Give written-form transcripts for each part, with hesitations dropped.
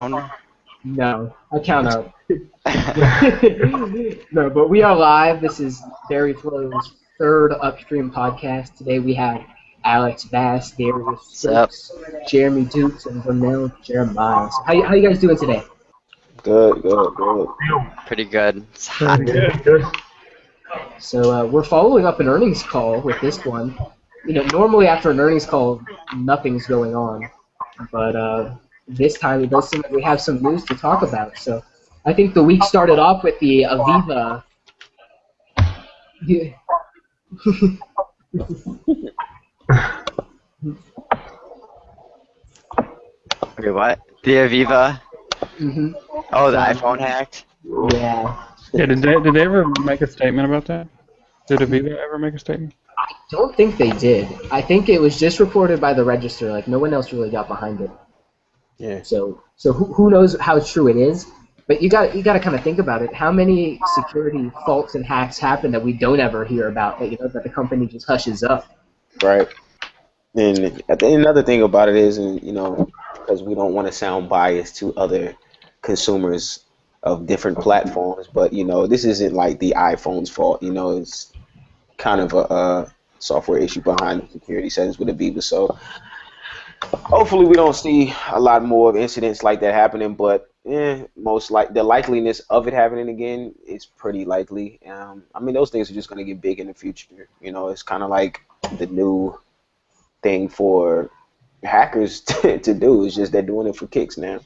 No, I count up. No, but we are live. This is BerryFlow's third Upstream podcast. Today we have Alex Bass, Darius What's up? Stokes, Jeremy Dukes, and Vanel Jeremiah. So how you guys doing today? Good. Pretty good. It's hot. Good. So we're following up an earnings call with this one. You know, normally after an earnings call, nothing's going on, but this time it does seem like we have some news to talk about. So I think the week started off with the Aviva. Yeah. Okay, what? The Aviva? hmm Oh, the iPhone hacked? Yeah. Yeah, did they ever make a statement about that? Did Aviva ever make a statement? I don't think they did. I think it was just reported by the Register. Like no one else really got behind it. Yeah. So who knows how true it is? But you got to kind of think about it. How many security faults and hacks happen that we don't ever hear about? That the company just hushes up. Right. And another thing about it is, and because we don't want to sound biased to other consumers of different platforms, but this isn't like the iPhone's fault. It's kind of a software issue behind the security settings with Aviva. So hopefully we don't see a lot more of incidents like that happening, but the likeliness of it happening again is pretty likely. I mean, those things are just going to get big in the future. It's kind of like the new thing for hackers to do. It's just they're doing it for kicks now.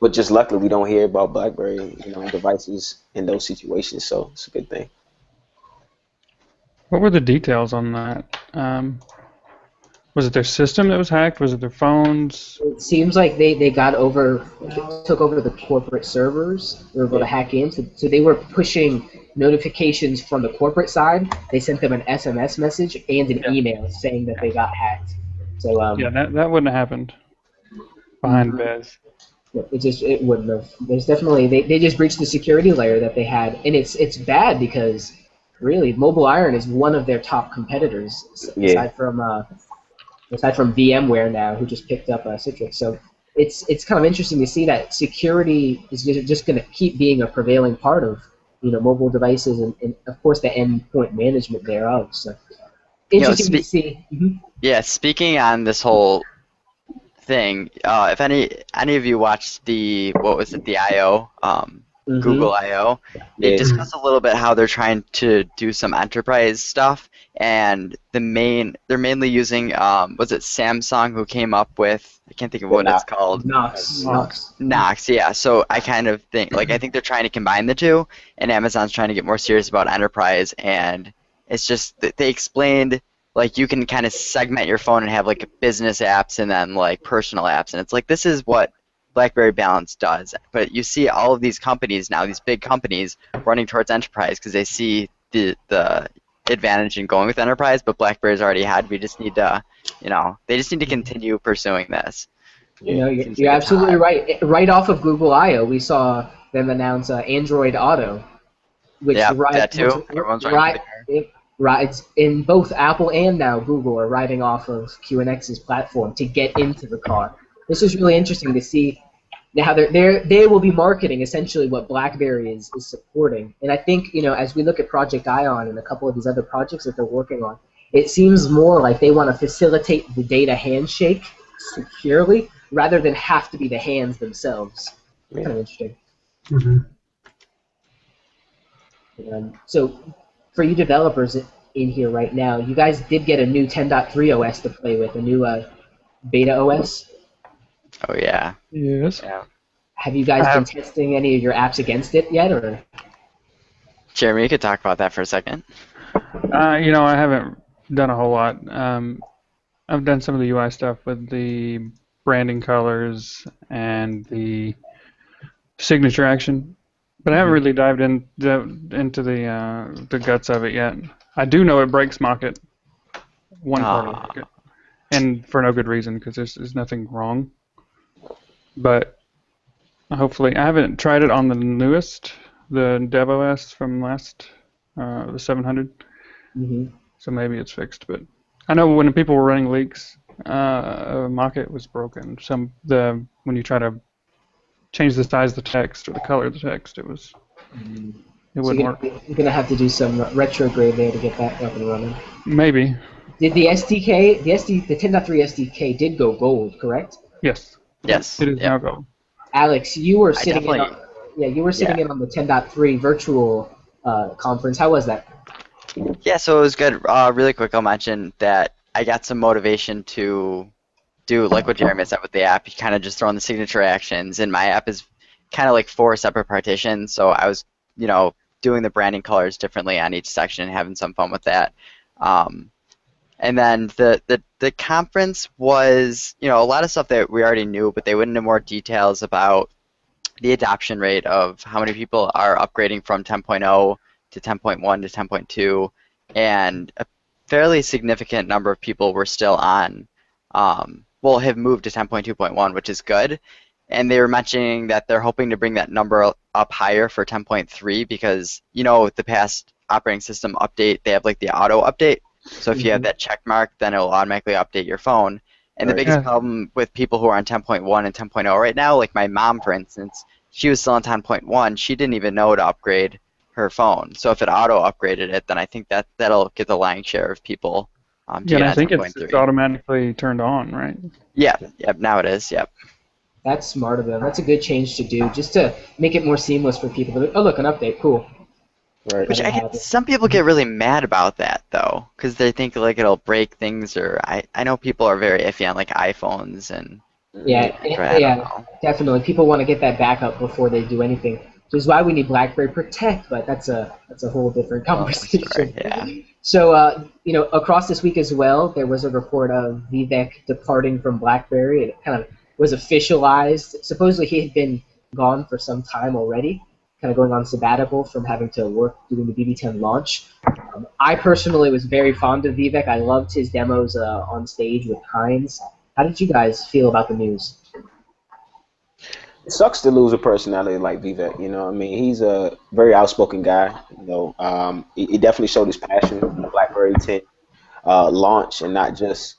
But just luckily we don't hear about BlackBerry, devices in those situations, so it's a good thing. What were the details on that? Was it their system that was hacked? Was it their phones? It seems like they took over the corporate servers. They were able to hack in. So they were pushing notifications from the corporate side. They sent them an SMS message and an email saying that they got hacked. So Yeah, that wouldn't have happened behind Bez. it wouldn't have. There's definitely they just breached the security layer that they had, and it's bad because really Mobile Iron is one of their top competitors aside from VMware now, who just picked up Citrix. So it's kind of interesting to see that security is just going to keep being a prevailing part of mobile devices and of course the endpoint management thereof. So interesting to see. Yeah, speaking on this whole thing, if any of you watched the I/O, Google I/O, they discuss a little bit how they're trying to do some enterprise stuff, and they're mainly using was it Samsung who came up with, I can't think of what it's called. Knox, yeah. So I kind of think I think they're trying to combine the two, and Amazon's trying to get more serious about enterprise, and it's just that they explained you can kind of segment your phone and have business apps and then personal apps, and it's this is what BlackBerry Balance does. But you see all of these companies now, these big companies, running towards enterprise because they see the advantage in going with enterprise, but BlackBerry's already had. We just need to, they just need to continue pursuing this. You're absolutely right. Right off of Google I/O, we saw them announce Android Auto, which that too. Everyone's running rides in both Apple and now Google are riding off of QNX's platform to get into the car. This is really interesting to see how they will be marketing essentially what BlackBerry is supporting. And I think as we look at Project Ion and a couple of these other projects that they're working on, it seems more like they want to facilitate the data handshake securely rather than have to be the hands themselves. Yeah. Kind of interesting. So for you developers in here right now, you guys did get a new 10.3 OS to play with, a new beta OS. Oh yeah. Yes. Yeah. Have you guys been testing any of your apps against it yet, or? Jeremy, you could talk about that for a second. I haven't done a whole lot. I've done some of the UI stuff with the branding colors and the signature action, but I haven't really dived into the guts of it yet. I do know it breaks Mocket, one part of Mocket, and for no good reason because there's nothing wrong. But hopefully, I haven't tried it on the newest, the DevOS from last, the 700. So maybe it's fixed. But I know when people were running leaks, Mocket was broken. When you try to change the size of the text or the color of the text, it So wouldn't work. you're gonna have to do some retrograde there to get that up and running. Maybe. Did the SDK, the 10.3 SDK did go gold, correct? Yes. Yes. It is Yep. now gold. Alex, you were I sitting in definitely. on, yeah, you were sitting Yeah. in on the 10.3 virtual conference. How was that? Yeah. So it was good. Really quick, I'll mention that I got some motivation to do like what Jeremy said with the app. You kind of just throw in the signature actions, and my app is kind of like 4 separate partitions. So I was, doing the branding colors differently on each section and having some fun with that. Um, and then the conference was, a lot of stuff that we already knew, but they went into more details about the adoption rate of how many people are upgrading from 10.0 to 10.1 to 10.2, and a fairly significant number of people were still on, have moved to 10.2.1, which is good. And they were mentioning that they're hoping to bring that number up higher for 10.3 because, the past operating system update, they have like the auto update. So if you have that check mark, then it will automatically update your phone. And the Right. biggest Yeah. problem with people who are on 10.1 and 10.0 right now, like my mom, for instance, she was still on 10.1. She didn't even know to upgrade her phone. So if it auto upgraded it, then I think that'll get the lion's share of people to Yeah, and get I on think it's 10.3. automatically turned on, right? Yep, now it is, yep. That's smart of them. That's a good change to do, just to make it more seamless for people. Oh, look, an update. Cool. Right. Let Which it I get, happen. some people get really mad about that though, because they think like it'll break things, or I know people are very iffy on like iPhones and Mhm. Yeah, Android, I don't yeah, know. definitely. People want to get that backup before they do anything, which is why we need BlackBerry Protect. But that's a whole different Well, story, conversation. yeah. So, across this week as well, there was a report of Vivek departing from BlackBerry. It kind of was officialized. Supposedly, he had been gone for some time already, kind of going on sabbatical from having to work doing the BB10 launch. I personally was very fond of Vivek. I loved his demos on stage with Heinz. How did you guys feel about the news? It sucks to lose a personality like Vivek. I mean, he's a very outspoken guy. He definitely showed his passion for the BlackBerry 10 launch, and not just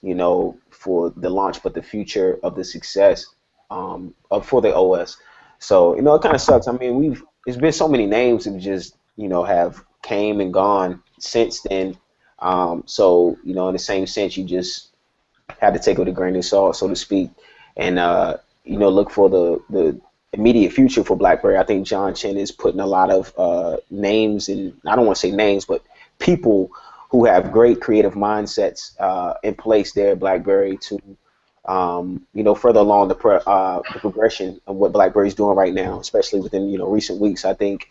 for the launch, but the future of the success for the OS. So it kind of sucks. I mean, there's been so many names that just have came and gone since then. So in the same sense, you just had to take it with a grain of salt, so to speak, and look for the immediate future for BlackBerry. I think John Chen is putting a lot of names, and I don't want to say names, but people who have great creative mindsets in place there at BlackBerry to further along the progression of what BlackBerry is doing right now, especially within recent weeks. I think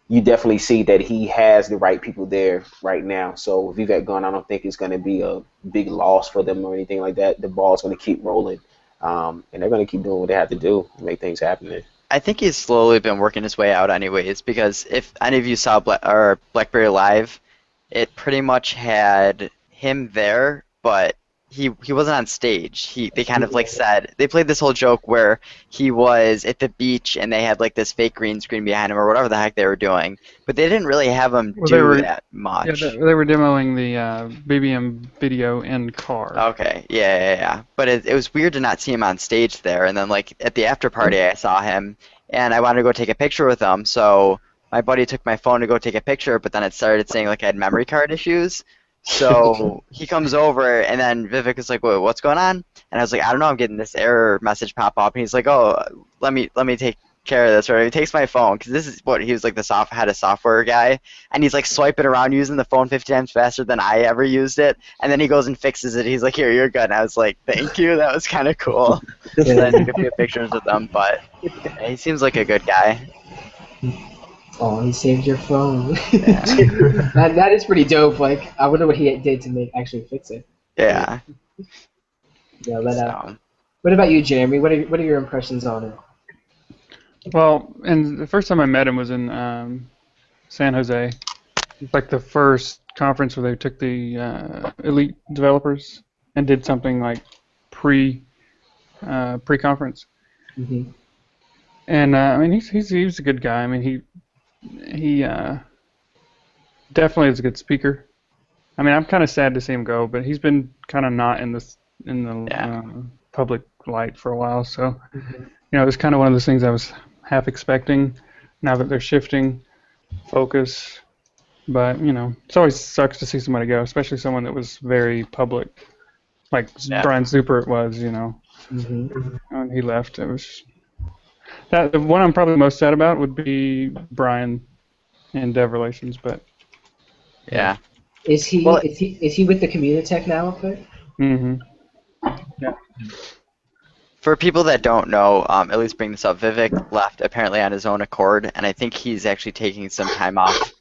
you definitely see that he has the right people there right now. So Vivek gone, I don't think it's going to be a big loss for them or anything like that. The ball's going to keep rolling, and they're going to keep doing what they have to do to make things happen there. I think he's slowly been working his way out anyways, because if any of you saw BlackBerry Live, it pretty much had him there, but he wasn't on stage. They kind of like said they played this whole joke where he was at the beach and they had like this fake green screen behind him or whatever the heck they were doing, but they didn't really have him Well, do that much. they were demoing the BBM video in car. Okay, yeah. But it was weird to not see him on stage there. And then, like, at the after party, I saw him, and I wanted to go take a picture with him. So my buddy took my phone to go take a picture, but then it started saying, like, I had memory card issues. So he comes over, and then Vivek is like, "Whoa, what's going on?" And I was like, "I don't know, I'm getting this error message pop up." And he's like, "Oh, let me take care of this." Or he takes my phone, because this is what he was like, had a software guy, and he's like swiping around using the phone 50 times faster than I ever used it. And then he goes and fixes it. He's like, "Here, you're good." And I was like, "Thank you." That was kind of cool. So then I took a few pictures with him, but yeah, he seems like a good guy. Oh, he saved your phone. Yeah. that is pretty dope. Like, I wonder what he did to make actually fix it. Yeah. Yeah, but So what about you, Jeremy? What are your impressions on it? Well, and the first time I met him was in San Jose. It's like the first conference where they took the elite developers and did something like pre-conference. Hmm. And I mean, he's a good guy. I mean, he definitely is a good speaker. I mean, I'm kind of sad to see him go, but he's been kind of not in this in the Yeah. public light for a while. So, it was kind of one of those things I was half expecting. Now that they're shifting focus, but it always sucks to see somebody go, especially someone that was very public, like Yeah. Brian Zupert was. Hmm. When he left. It was that the one I'm probably most sad about would be Brian and Dev Relations, but Yeah. Is he Well, is he is he with the Communitech now up there? hmm yeah. for people that don't know, at least bring this up, Vivek left apparently on his own accord, and I think he's actually taking some time off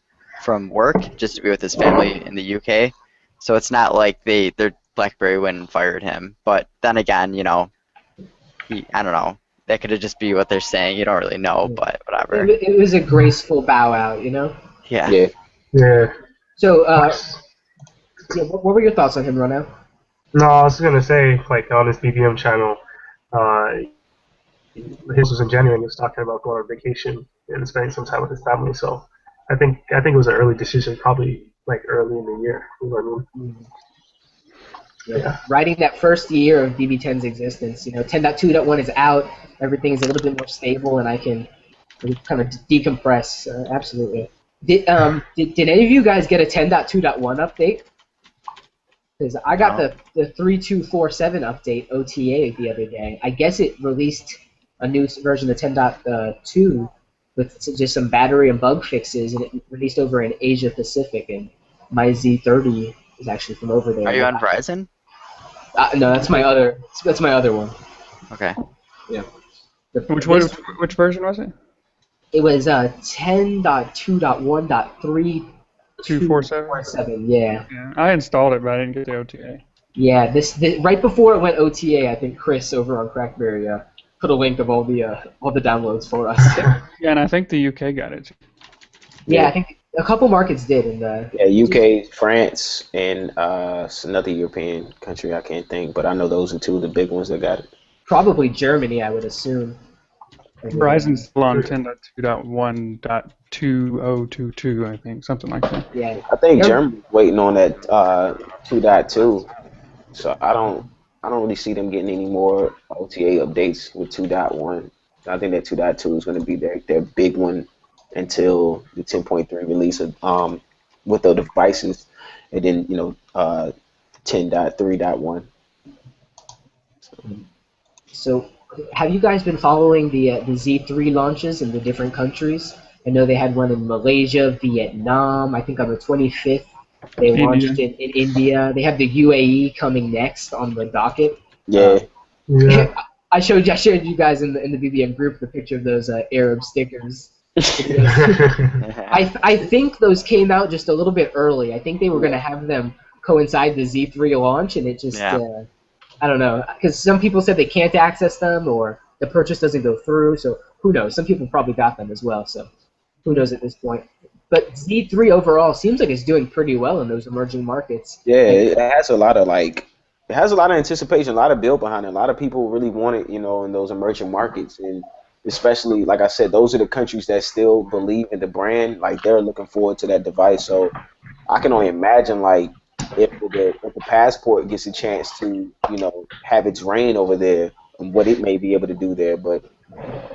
from work just to be with his family in the UK. So it's not like their BlackBerry went and fired him. But then again, I don't know. That could just be what they're saying. You don't really know, but whatever. It was a graceful bow out, Yeah. Yeah. Yeah. So, yeah, what were your thoughts on him, Ronell? No, I was gonna say, like on his BBM channel, uh, his was in January, and he was talking about going on vacation and spending some time with his family. So, I think it was an early decision, probably like early in the year. You know what I mean? Yeah. Writing that first year of BB10's existence, 10.2.1 is out, everything is a little bit more stable, and I can kind of decompress. Absolutely. Did any of you guys get a 10.2.1 update? Because I got the 3247 update OTA the other day. I guess it released a new version of 10.2 with just some battery and bug fixes, and it released over in Asia Pacific. And my Z30 is actually from over there. Are you on Verizon? No, that's my other. That's my other one. Okay. Yeah. Which version was it? It was 10.2.1.3. 247. Yeah. Yeah, I installed it, but I didn't get the OTA. Yeah. This right before it went OTA, I think Chris over on Crackberry put a link of all the downloads for us. Yeah, and I think the UK got it. Yeah, I think a couple markets did. Yeah, UK, France, and another European country I can't think, but I know those are two of the big ones that got it. Probably Germany, I would assume. Verizon's still on 10.2.1.2022, I think, something like that. Yeah. I think Germany's waiting on that 2.2, so I don't really see them getting any more OTA updates with 2.1. I think that 2.2 is going to be their big one until the 10.3 release of, with the devices, and then 10.3.1. So, have you guys been following the Z3 launches in the different countries? I know they had one in Malaysia, Vietnam. I think on the 25th they launched it in India. They have the UAE coming next on the docket. Yeah. I showed you guys in the BBM group the picture of those Arab stickers. I think those came out just a little bit early. I think they were going to have them coincide the Z3 launch, and it just I don't know, because some people said they can't access them or the purchase doesn't go through. So who knows? Some people probably got them as well. So who knows at this point? But Z3 overall seems like it's doing pretty well in those emerging markets. Yeah, it has a lot of anticipation, a lot of build behind it. A lot of people really want it, in those emerging markets, and especially, like I said, those are the countries that still believe in the brand. Like, they're looking forward to that device. So I can only imagine, like, if the Passport gets a chance to, have its reign over there, and what it may be able to do there. But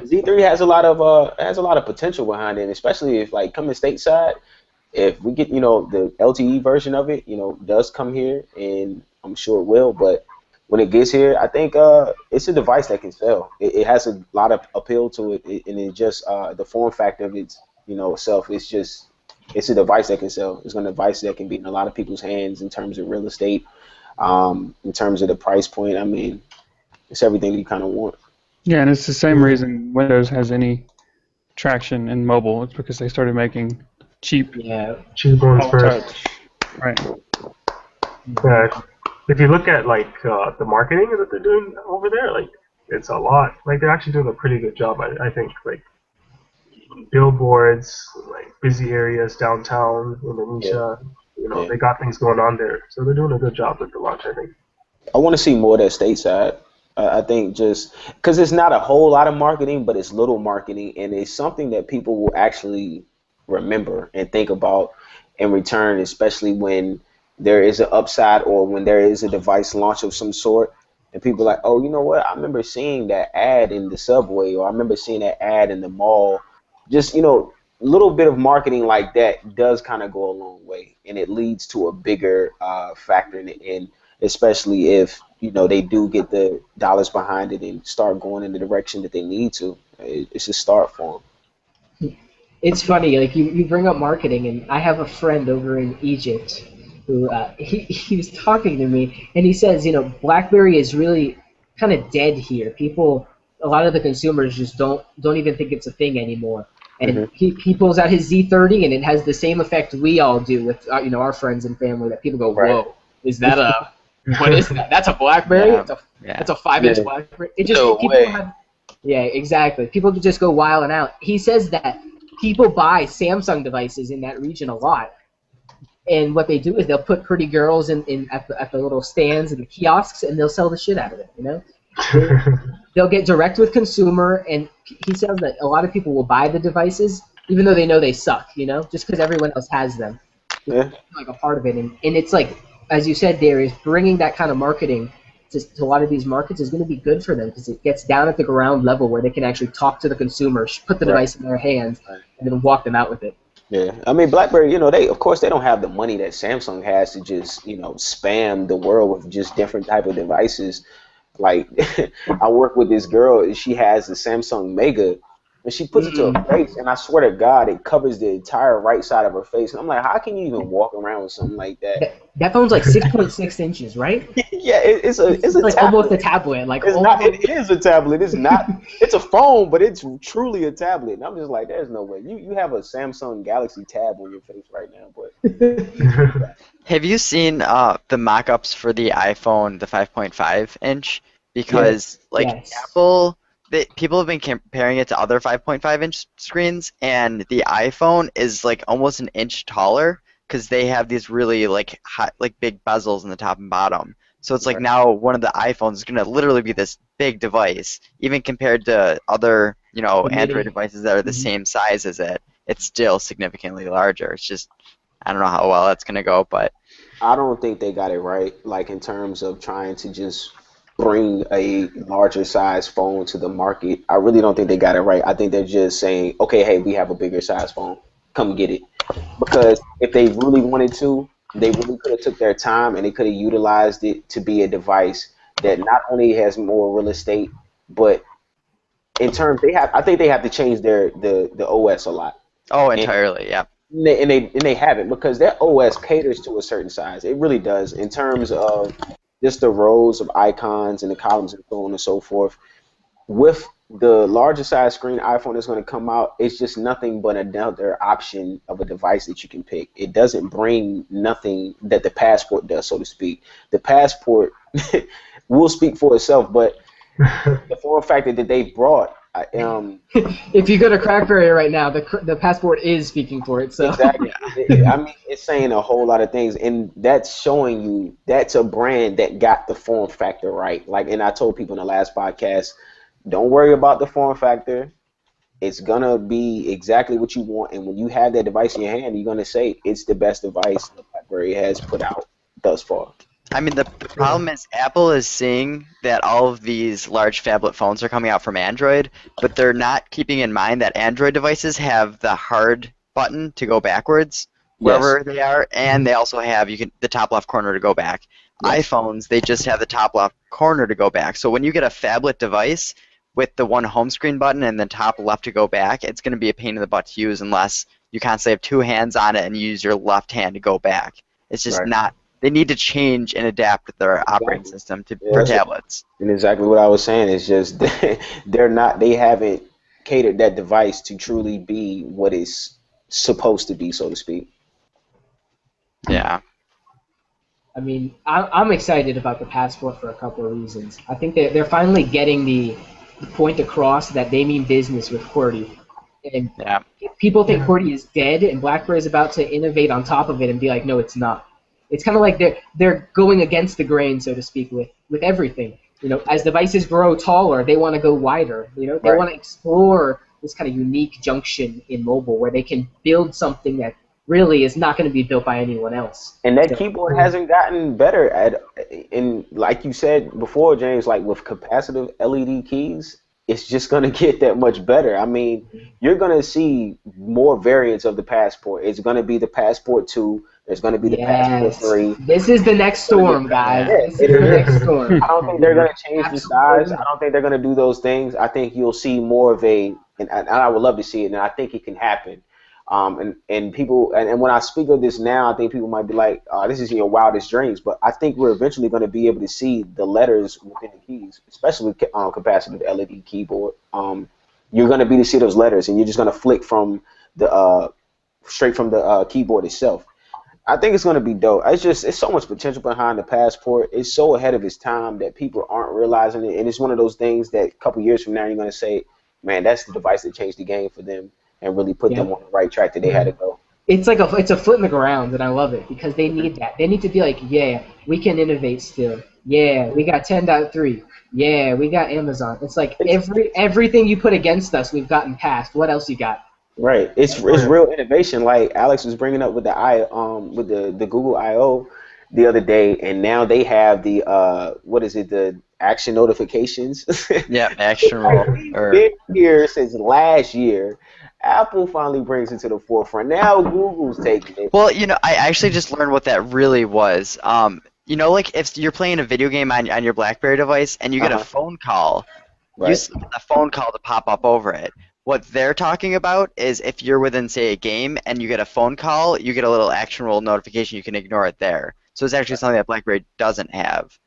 Z3 has a lot of potential behind it, especially if, like, coming stateside, if we get, the LTE version of it, does come here, and I'm sure it will. But when it gets here, I think it's a device that can sell. It has a lot of appeal to it, and it just the form factor of its, itself. It's a device that can sell. It's a device that can be in a lot of people's hands in terms of real estate, in terms of the price point. I mean, it's everything you kind of want. Yeah, and it's the same reason Windows has any traction in mobile. It's because they started making cheap ones first. Right. If you look at like the marketing that they're doing over there, like it's a lot. Like they're actually doing a pretty good job. I think like billboards, like busy areas downtown Indonesia. They got things going on there, so they're doing a good job with the launch. I think. I want to see more of that stateside. I think just because it's not a whole lot of marketing, but it's little marketing, and it's something that people will actually remember and think about in return, especially when there is an upside, or when there is a device launch of some sort, and people are like, oh, you know what? I remember seeing that ad in the subway, or I remember seeing that ad in the mall. Just, little bit of marketing like that does kind of go a long way, and it leads to a bigger factor in it, and especially if they do get the dollars behind it and start going in the direction that they need to. It's a start for It's funny, like you bring up marketing, and I have a friend over in Egypt who he was talking to me, and he says, BlackBerry is really kind of dead here. People, a lot of the consumers just don't even think it's a thing anymore. And them. he pulls out his Z30, and it has the same effect we all do with our friends and family. That people go, Right. whoa, is that a what is that? That's a BlackBerry. Yeah. That's a 5-inch Yeah. BlackBerry. It just No people way. have. Yeah, exactly. People could just go wild and out. He says that people buy Samsung devices in that region a lot, and what they do is they'll put pretty girls in at the little stands and the kiosks, and they'll sell the shit out of it. They'll get direct with consumer, and he says that a lot of people will buy the devices even though they know they suck. Just because everyone else has them. Yeah. Like a part of it, and it's like, as you said, Darius, bringing that kind of marketing to a lot of these markets is going to be good for them, because it gets down at the ground level where they can actually talk to the consumer, put the device in their hands, and then walk them out with it. Yeah, I mean, BlackBerry, they of course they don't have the money that Samsung has to just spam the world with just different type of devices. Like, I work with this girl, and she has the Samsung Mega, and she puts it to her face, and I swear to God, it covers the entire right side of her face. And I'm like, how can you even walk around with something like that? That phone's like 6.6 inches, right? Yeah, it's a like tablet. almost a tablet. Like It's not. It is a tablet. It's not. It's a phone, but it's truly a tablet. And I'm just like, there's no way. You have a Samsung Galaxy Tab on your face right now, but Have you seen the mock-ups for the iPhone, the 5.5 inch? Because Yes. Apple, people have been comparing it to other 5.5 inch screens, and the iPhone is like almost an inch taller because they have these really like big bezels in the top and bottom. So it's like now one of the iPhones is going to literally be this big device, even compared to other Android devices that are the same size as it. It's still significantly larger. It's just, I don't know how well that's going to go, but I don't think they got it right. Like, in terms of trying to just bring a larger size phone to the market, I really don't think they got it right. I think they're just saying, okay, hey, we have a bigger size phone, come get it. Because if they really wanted to, they really could have took their time, and they could have utilized it to be a device that not only has more real estate, but in terms I think they have to change the OS a lot. entirely, yeah. And they haven't, because their OS caters to a certain size. It really does, in terms of just the rows of icons and the columns and so on and so forth. With the larger size screen iPhone that's going to come out, it's just nothing but another option of a device that you can pick. It doesn't bring nothing that the Passport does, so to speak. The Passport will speak for itself, but the form factor that they brought, if you go to Crackberry right now, the Passport is speaking for it. So exactly. I mean, it's saying a whole lot of things, and that's showing you that's a brand that got the form factor right. Like, and I told people in the last podcast, don't worry about the form factor. It's gonna be exactly what you want, and when you have that device in your hand, you're gonna say it's the best device that BlackBerry has put out thus far. I mean, the problem is Apple is seeing that all of these large phablet phones are coming out from Android, but they're not keeping in mind that Android devices have the hard button to go backwards wherever they are, and they also have the top left corner to go back. Yes. iPhones, they just have the top left corner to go back. So when you get a phablet device with the one home screen button and the top left to go back, it's going to be a pain in the butt to use unless you constantly have two hands on it and you use your left hand to go back. It's just not. They need to change and adapt with their operating system for tablets. And exactly what I was saying is just they haven't catered that device to truly be what it's supposed to be, so to speak. Yeah. I mean, I'm excited about the Passport for a couple of reasons. I think they're finally getting the point across that they mean business with QWERTY. And people think QWERTY is dead, and BlackBerry is about to innovate on top of it and be like, no, it's not. It's kind of like they're going against the grain, so to speak, with everything. As devices grow taller, they want to go wider. They want to explore this kind of unique junction in mobile where they can build something that really is not going to be built by anyone else. And that So, keyboard hasn't gotten better in like you said before, James, like with capacitive LED keys, it's just gonna get that much better. I mean, you're gonna see more variants of the Passport. It's gonna be the Passport 2. There's gonna be the Passport yes, 3. this is the next storm, guys. Yeah. Yeah, This it is the is. next storm. I don't think they're going to change the size. Absolutely. I don't think they're going to do those things. I think you'll see more of and I would love to see it, and I think it can happen. And people, and when I speak of this now, I think people might be like, this is your wildest dreams. But I think we're eventually going to be able to see the letters within the keys, especially with capacitive LED keyboard. You're going to be able to see those letters, and you're just going to flick from the straight from the keyboard itself. I think it's going to be dope. It's so much potential behind the Passport. It's so ahead of its time that people aren't realizing it. And it's one of those things that a couple years from now, you're going to say, man, that's the device that changed the game for them and really put them on the right track that they had to go. It's like it's a foot in the ground, and I love it because they need that. They need to be like, yeah, we can innovate still. Yeah, we got 10.3. Yeah, we got Amazon. It's like everything you put against us, we've gotten past. What else you got? Right. It's real innovation. Like Alex was bringing up with the Google I/O the other day, and now they have the the action notifications. Yeah, action roll. Been here since last year. Apple finally brings it to the forefront. Now Google's taking it. Well, I actually just learned what that really was. Like if you're playing a video game on your BlackBerry device and you get a phone call, you select the phone call to pop up over it. What they're talking about is if you're within, say, a game and you get a phone call, you get a little action roll notification. You can ignore it there. So it's actually something that BlackBerry doesn't have.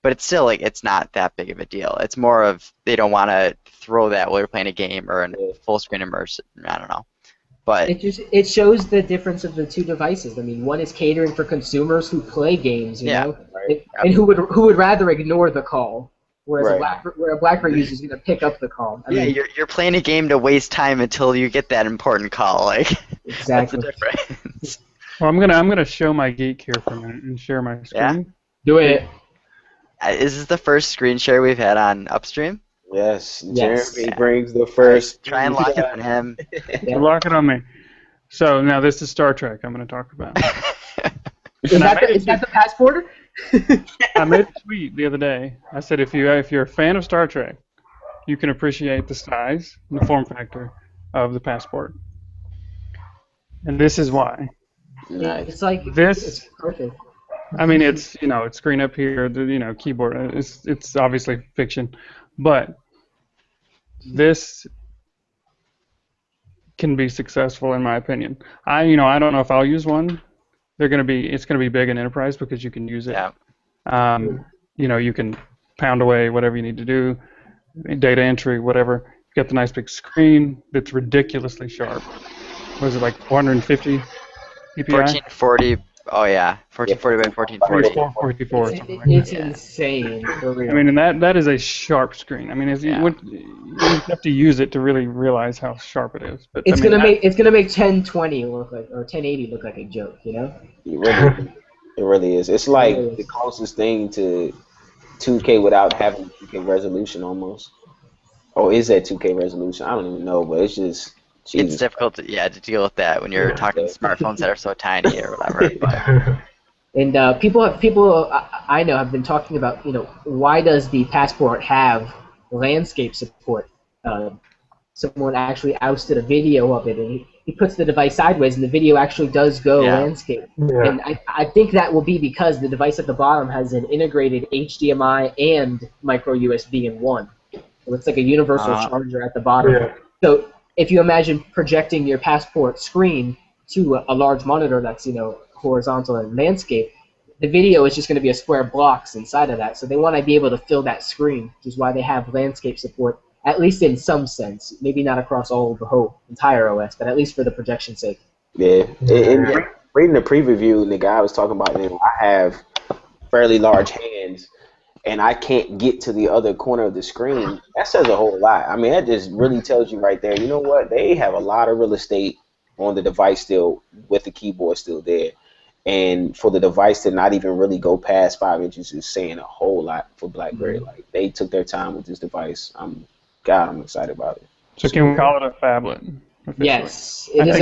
But it's still it's not that big of a deal. It's more of they don't want to throw that while you're playing a game or in full screen immersion. I don't know. But it shows the difference of the two devices. I mean, one is catering for consumers who play games, you know, and who would rather ignore the call. Whereas a BlackBerry user is going to pick up the call. I mean, you're playing a game to waste time until you get that important call. Exactly. That's the difference. Well, I'm gonna show my geek here for a minute and share my screen. Yeah? Do it. Is this the first screen share we've had on Upstream? Yes. Jeremy brings the first. Try and lock it on him. Lock it on me. So now this is Star Trek I'm going to talk about. Is that the Passport? I made a tweet the other day. I said if you're a fan of Star Trek, you can appreciate the size and the form factor of the Passport. And this is why. Nice. It's like it's perfect. I mean, it's it's screen up here, the keyboard. It's obviously fiction, but this can be successful in my opinion. I don't know if I'll use one. It's gonna be big in enterprise because you can use it. Yeah. You can pound away whatever you need to do, data entry, whatever. You got the nice big screen that's ridiculously sharp. What is it, like 450 ppi? 1440. Oh yeah, 1440 by 1440. 44. It's insane. For real. I mean, and that is a sharp screen. I mean, you have to use it to really realize how sharp it is. But it's gonna make 1020 look like, or 1080 look like a joke, you know? It really is. It's like the closest thing to 2K without having 2K resolution almost. Or is that 2K resolution? I don't even know, but it's just. Jesus. It's difficult to deal with that when you're talking smartphones that are so tiny or whatever. But. And people I know have been talking about, why does the Passport have landscape support? Someone actually ousted a video of it, and he puts the device sideways, and the video actually does go landscape. Yeah. And I think that will be because the device at the bottom has an integrated HDMI and micro USB in one. So it's like a universal charger at the bottom. Yeah. So if you imagine projecting your Passport screen to a large monitor that's horizontal and landscape, the video is just going to be a square blocks inside of that. So they want to be able to fill that screen, which is why they have landscape support, at least in some sense. Maybe not across all of the entire OS, but at least for the projection sake. Yeah. And reading the preview, the guy was talking about, I have fairly large hands, and I can't get to the other corner of the screen. That says a whole lot. I mean, that just really tells you right there, you know what? They have a lot of real estate on the device still, with the keyboard still there. And for the device to not even really go past 5 inches is saying a whole lot for BlackBerry. Mm-hmm. Like, they took their time with this device. I'm excited about it. So can we call it a phablet? Yes. It is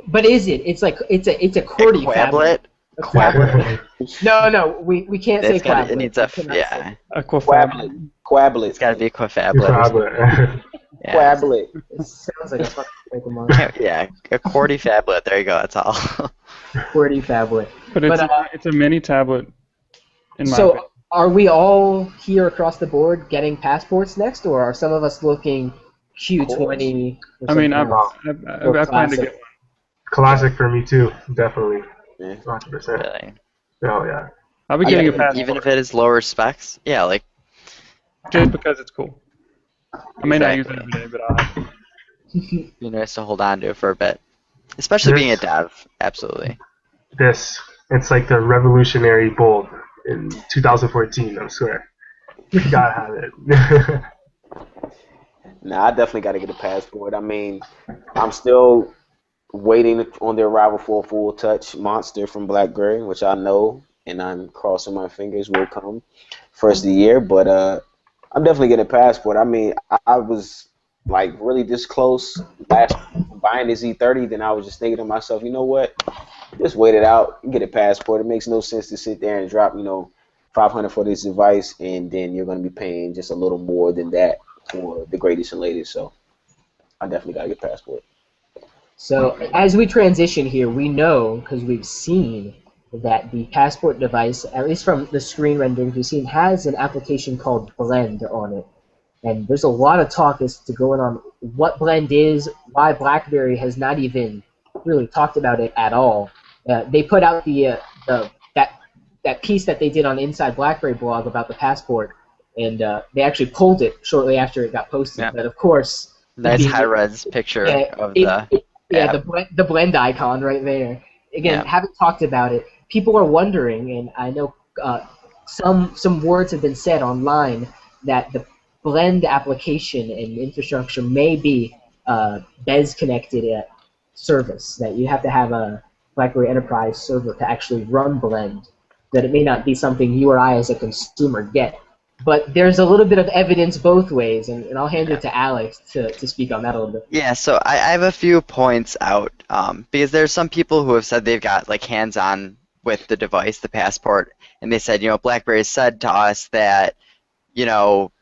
But is it? It's like it's a A QWERTY phablet. quablet? A Quablet? quablet. No, we can't say It's got it quablet. needs We a cannot say. yeah. Aquafab. Quablet. It's got to be a Your quafablet or something. tablet. Yeah. Quablet. It sounds like a fucking Pokemon. Yeah, a QWERTY phablet. There you go. That's all. QWERTY phablet. But it's But it's a mini tablet, in my so opinion. are we all here across the board getting passports next, or are some of us looking Q20 or I mean, something I, else? I, Or I plan to classic? get one. Classic for me too, definitely. Yeah. 100%. Really. Oh yeah. I'll be getting a Even passport if it is lower specs. Yeah, like just because it's cool. I may not use it exactly. every day, but I'll have to. Be nice to hold on to for a bit. Especially being a This, dev. Absolutely. this, it's like the revolutionary bold in 2014. I swear. You gotta have it. Nah, I definitely got to get a passport. I mean, I'm still waiting on the arrival for a full touch monster from BlackBerry, which I know, and I'm crossing my fingers will come first of the year. But I'm definitely getting a passport. I mean, I was like really this close last buying the Z30. Then I was just thinking to myself, you know what? Just wait it out and get a passport. It makes no sense to sit there and drop, 500 for this device, and then you're going to be paying just a little more than that for the greatest and latest. So I definitely got to get a passport. So as we transition here, we know because we've seen that the passport device, at least from the screen renderings we've seen, has an application called Blend on it. And there's a lot of talk as to going on what Blend is, why BlackBerry has not even really talked about it at all. They put out that piece that they did on Inside BlackBerry blog about the passport, and they actually pulled it shortly after it got posted. Yeah. But of course, Nice being high res picture yeah, of the yeah, app. the blend icon right there. Again, Yeah. haven't talked about it. People are wondering, and I know some words have been said online that the blend application and infrastructure may be BES connected service. That you have to have a BlackBerry Enterprise server to actually run blend. That it may not be something you or I as a consumer get. But there's a little bit of evidence both ways, and I'll hand it to Alex to speak on that a little bit. Yeah, so I have a few points out because there's some people who have said they've got like hands-on with the device, the passport, and they said, BlackBerry said to us that,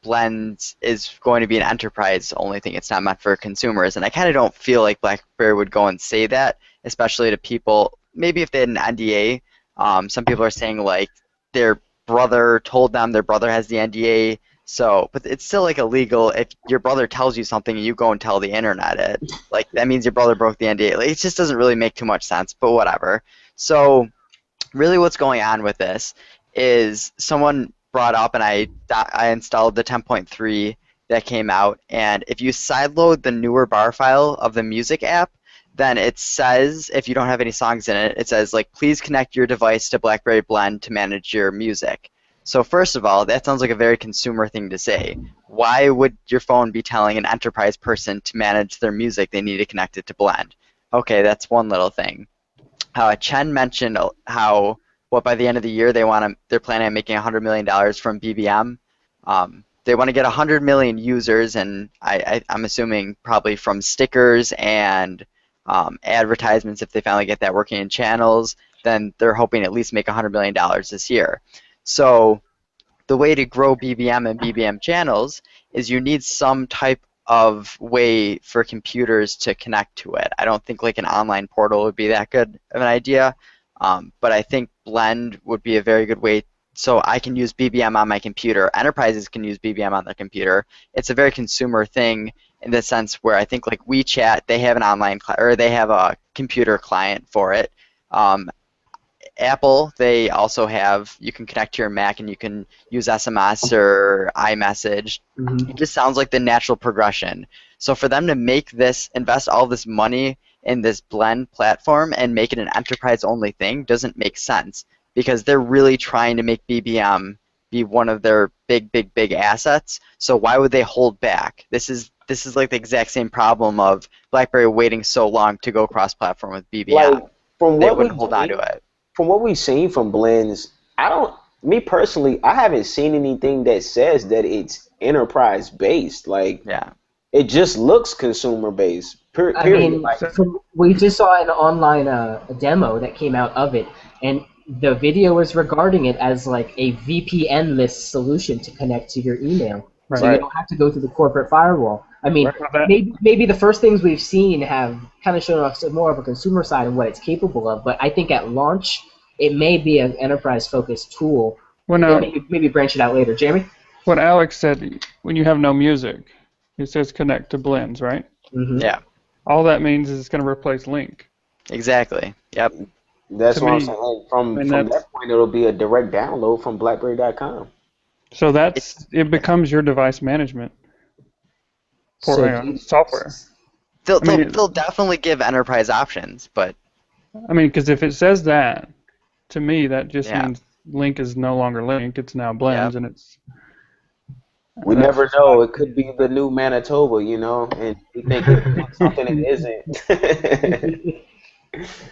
Blend is going to be an enterprise only thing. It's not meant for consumers, and I kind of don't feel like BlackBerry would go and say that, especially to people. Maybe if they had an NDA, some people are saying like their brother told them their brother has the NDA. So, but it's still like illegal if your brother tells you something and you go and tell the internet it. Like that means your brother broke the NDA. Like, it just doesn't really make too much sense, but whatever. So, really what's going on with this is someone brought up, and I installed the 10.3 that came out, and if you sideload the newer bar file of the music app, then it says, if you don't have any songs in it, it says like, please connect your device to BlackBerry Blend to manage your music. So first of all, that sounds like a very consumer thing to say. Why would your phone be telling an enterprise person to manage their music they need to connect it to Blend? Okay, that's one little thing. Chen mentioned how by the end of the year they're planning on making $100 million from BBM. They want to get 100 million users, and I'm assuming probably from stickers and advertisements. If they finally get that working in channels, then they're hoping at least make $100 million this year. So the way to grow BBM and BBM channels is you need some type of way for computers to connect to it. I don't think like an online portal would be that good of an idea, but I think Blend would be a very good way so I can use BBM on my computer. Enterprises can use BBM on their computer. It's a very consumer thing in the sense where I think like WeChat, they have an online or they have a computer client for it. Apple, they also have, you can connect to your Mac and you can use SMS or iMessage. Mm-hmm. It just sounds like the natural progression. So for them to make this, invest all this money in this Blend platform and make it an enterprise-only thing doesn't make sense because they're really trying to make BBM be one of their big assets. So why would they hold back? This is like the exact same problem of BlackBerry waiting so long to go cross-platform with BBM. Like from They what wouldn't we hold on to it. From what we've seen from blends, me personally, I haven't seen anything that says that it's enterprise based. Like Yeah. it just looks consumer based. I Period. mean, Like, we just saw an online a demo that came out of it, and the video was regarding it as like a VPN-less solution to connect to your email, so Right. you right. don't have to go through the corporate firewall. I mean, Right. That, maybe the first things we've seen have kind of shown us more of a consumer side of what it's capable of, but I think at launch it may be an enterprise-focused tool. well, Then now, maybe branch it out later. Jeremy? what Alex said, when you have no music, it says connect to blends, right? Mm-hmm. Yeah, All that means is it's going to replace link. exactly. Yep. That's To what I'm me, saying. I mean, From that's that point, it'll be a direct download from BlackBerry.com. so It's it becomes your device management So, for software. they'll, I they'll mean, they'll definitely give enterprise options, but because if it says that, to me, that just yeah, means link is no longer link. It's now yep. blends, and We that's never just my know. It could opinion. be the new Manitoba, and we think it's doing something it isn't.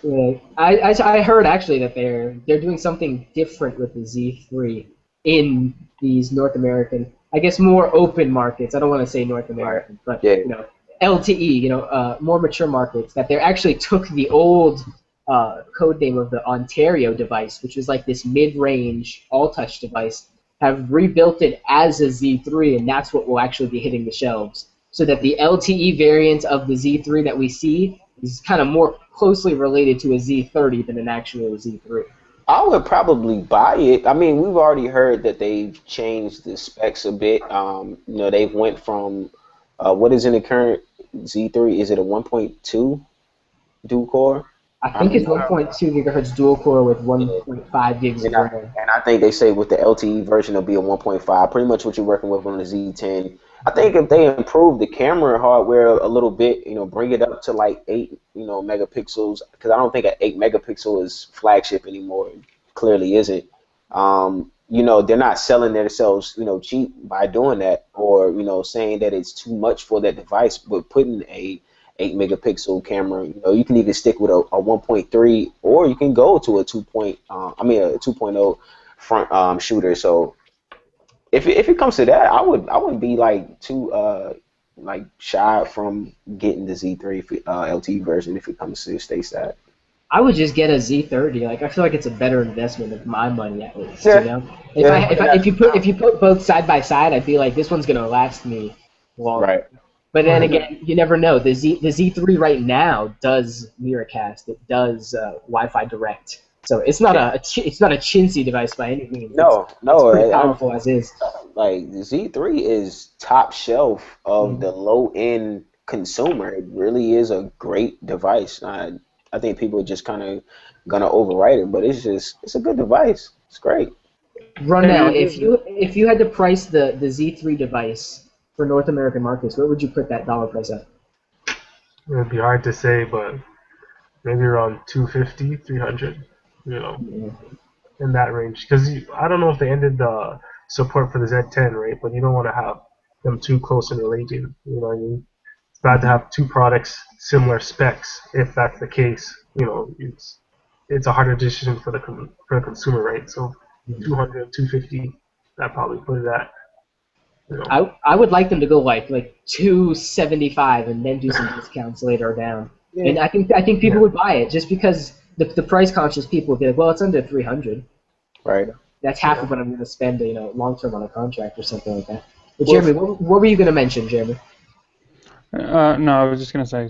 yeah, I heard actually that they're doing something different with the Z3 in these North American, I guess more open markets. I don't want to say North Right. American, but Yeah. LTE, more mature markets. That they actually took the old code name of the Ontario device, which was like this mid-range all-touch device, have rebuilt it as a Z3, and that's what will actually be hitting the shelves. So that the LTE variant of the Z3 that we see is kind of more closely related to a Z30 than an actual Z3. I would probably buy it. I mean, we've already heard that they've changed the specs a bit. They've went from what is in the current Z3? Is it a 1.2 dual core? I I think don't it's know. 1.2 gigahertz dual core with Yeah. 1.5 gigs of And I, RAM. and I think they say with the LTE version it'll be a 1.5, pretty much what you're working with on the Z10. I think if they improve the camera hardware a little bit, bring it up to like 8, megapixels, because I don't think an 8 megapixel is flagship anymore. It clearly isn't. They're not selling themselves, cheap by doing that, or saying that it's too much for that device, but putting a 8 megapixel camera. You can either stick with a 1.3 or you can go to a 2.0 front shooter. So if it comes to that, I would be like too like shy from getting the Z3 LTE version if it comes to stateside. I would just get a Z30. Like I feel like it's a better investment of my money at least. Yeah, If yeah, if you put both side by side, I'd be like, this one's gonna last me longer. right. But then Right. again, you never know. The Z3 right now does Miracast. It does Wi-Fi Direct. So it's not it's not a chintzy device by any means. No, It's no, pretty powerful as is. like the Z3 is top shelf of Mhm. the low end consumer. It really is a great device. I think people are just kind of gonna overwrite it, but it's a good device. It's great. Rundown. And it is. If you had to price the Z3 device for North American markets, what would you put that dollar price at? It'd be hard to say, but maybe around 250, 300, Yeah. in that range. Because I don't know if they ended the support for the Z10, right? But you don't want to have them too close in relation. You know what I mean? It's bad to have two products similar specs. If that's the case, it's a harder decision for the consumer, right? So 200, 250, that probably put it at. I would like them to go like 275 and then do some discounts later down. And I think people would buy it just because the price conscious people would be like, well, it's under 300. Right. That's half of what I'm going to spend, long term on a contract or something like that. But Jeremy, what were you going to mention, Jeremy? No, I was just gonna say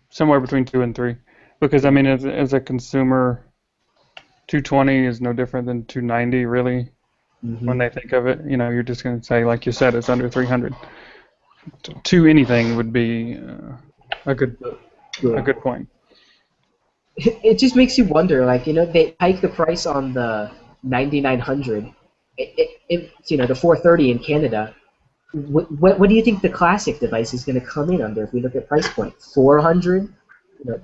somewhere between 2 and 3, because I mean, as a consumer, 220 is no different than 290, really. When they think of it, you're just gonna say, like you said, it's under 300. To anything would be a good point. It just makes you wonder, like, they hiked the price on the 9900. It's, the 430 in Canada. What do you think the classic device is going to come in under if we look at price point? 400?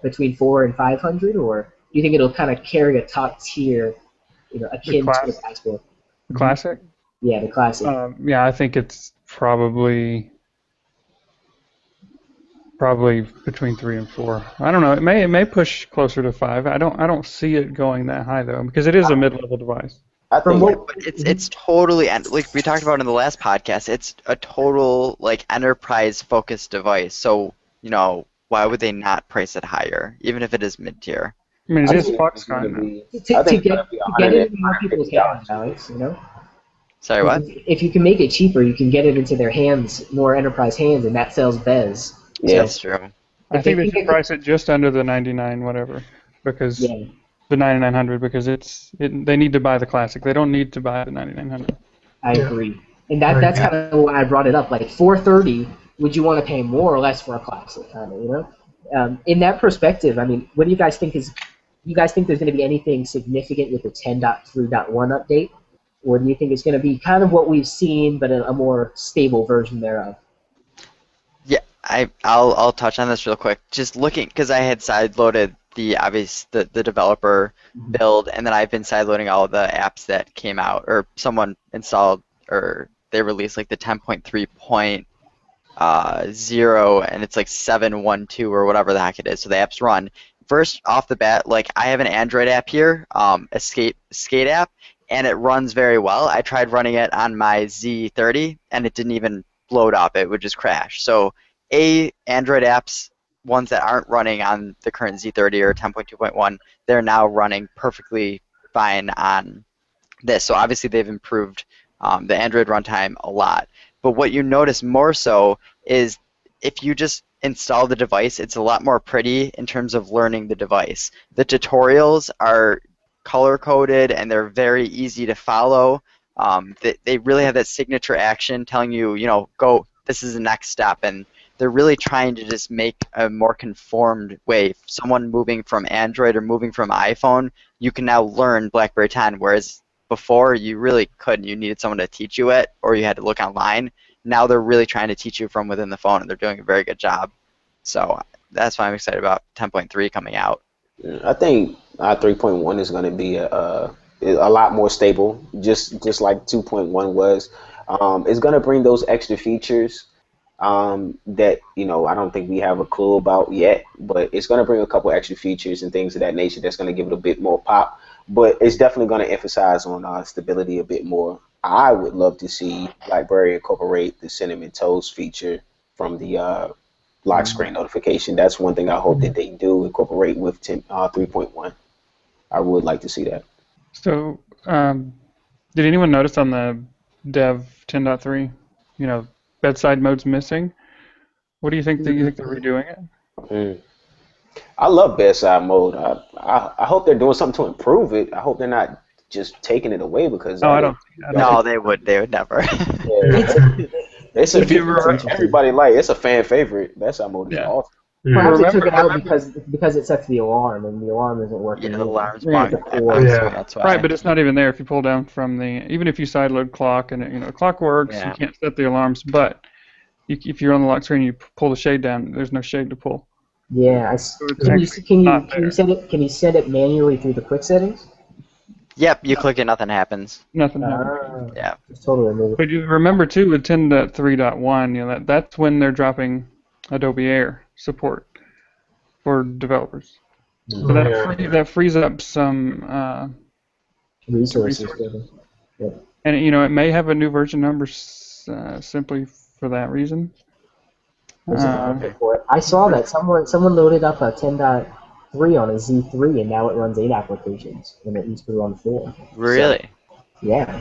Between 4 and 500? Or do you think it'll kind of carry a top tier, The akin to a class, Passport? classic. Yeah, the classic. Yeah, I think it's probably between 3 and 4. I don't know. It may push closer to 5. I don't see it going that high though, because it is a mid-level device. I From think what But it's totally, and like we talked about in the last podcast, it's a total like enterprise focused device. So, why would they not price it higher, even if it is mid-tier? I mean, I it is think it's going to Foxconn, though. be. To, I to think it's get going to be to get it in more people's hands, $150. Alex. You know, Sorry, 'cause what? if you can make it cheaper, you can get it into their hands, more enterprise hands, and that sells Bez. Yeah. So That's true. I if they think they can should get, price it just under the 99 whatever, because yeah, the 9900, because they need to buy the classic. They don't need to buy the 9900. I Yeah. agree, and I that's agree. kind of why I brought it up. Like 430, would you want to pay more or less for a classic? Kind of, you know. In that perspective, I mean, what do you guys think is? Do you guys think there's going to be anything significant with the 10.3.1 update, or do you think it's going to be kind of what we've seen, but a more stable version thereof? Yeah, I'll touch on this real quick. Just looking, because I had sideloaded the developer build, and then I've been sideloading all of the apps that came out, or someone installed, or they released like the 10.3.0, and it's like 7.1.2 or whatever the heck it is. So the apps run. First off the bat, like I have an Android app here, a skate app, and it runs very well. I tried running it on my Z30, and it didn't even load up. It would just crash. So Android apps, ones that aren't running on the current Z30 or 10.2.1, they're now running perfectly fine on this. So obviously they've improved the Android runtime a lot. But what you notice more so is if you just install the device, it's a lot more pretty in terms of learning the device. The tutorials are color coded and they're very easy to follow. They really have that signature action telling you, go, this is the next step. And they're really trying to just make a more conformed way. Someone moving from Android or moving from iPhone, you can now learn BlackBerry 10, whereas before you really couldn't. You needed someone to teach you it, or you had to look online. Now they're really trying to teach you from within the phone, and they're doing a very good job. So that's why I'm excited about 10.3 coming out. I think 3.1 is going to be a lot more stable, just like 2.1 was. It's going to bring those extra features that I don't think we have a clue about yet, but it's going to bring a couple extra features and things of that nature that's going to give it a bit more pop. But it's definitely going to emphasize on stability a bit more. I would love to see BlackBerry incorporate the cinnamon toast feature from the lock screen notification. That's one thing I hope that they do incorporate with 3.1. I would like to see that. So, did anyone notice on the Dev 10.3, bedside mode's missing? What do you think? You think they're redoing it? Mm. I love bedside mode. I hope they're doing something to improve it. I hope they're not just taking it away because No, I don't. No, they would never. It's everybody like it's a fan favorite. Bedside mode is awesome. Perhaps they took it out because it sets the alarm, and the alarm isn't working. Yeah, the alarm's that's why. Right, but it's not even there if you pull down from even if you sideload clock and the clock works, you can't set the alarms. But if you're on the lock screen, you pull the shade down. There's no shade to pull. Yeah, can you set it manually through the quick settings? Yep, you click it, nothing happens. Nothing happens. Yeah. It's totally removed. But you remember too with 10.3.1, that's when they're dropping Adobe Air support for developers. So that frees up some resources. Yeah. And it may have a new version number simply for that reason. I saw that someone loaded up a 10.3 on a Z3 and now it runs 8 applications when it used to run 4. Really?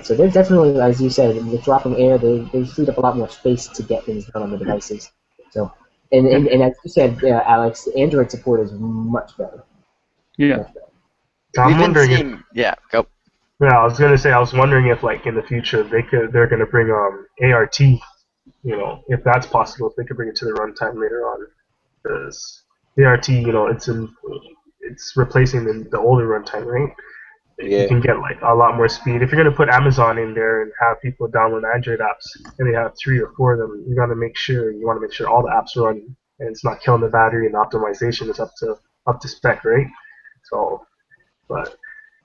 So they're definitely, as you said, with dropping Air, they freed up a lot more space to get things done on the devices. So, and as you said, Alex, Android support is much better. Yeah. Much better. I'm wondering go. Yeah, I was gonna say I was wondering if like in the future they're gonna bring ART, if that's possible, if they could bring it to the runtime later on, because ART, it's replacing the older runtime, right? Yeah. You can get like a lot more speed. If you're gonna put Amazon in there and have people download Android apps and they have 3 or 4 of them, you want to make sure all the apps run and it's not killing the battery and the optimization is up to spec, right? So, but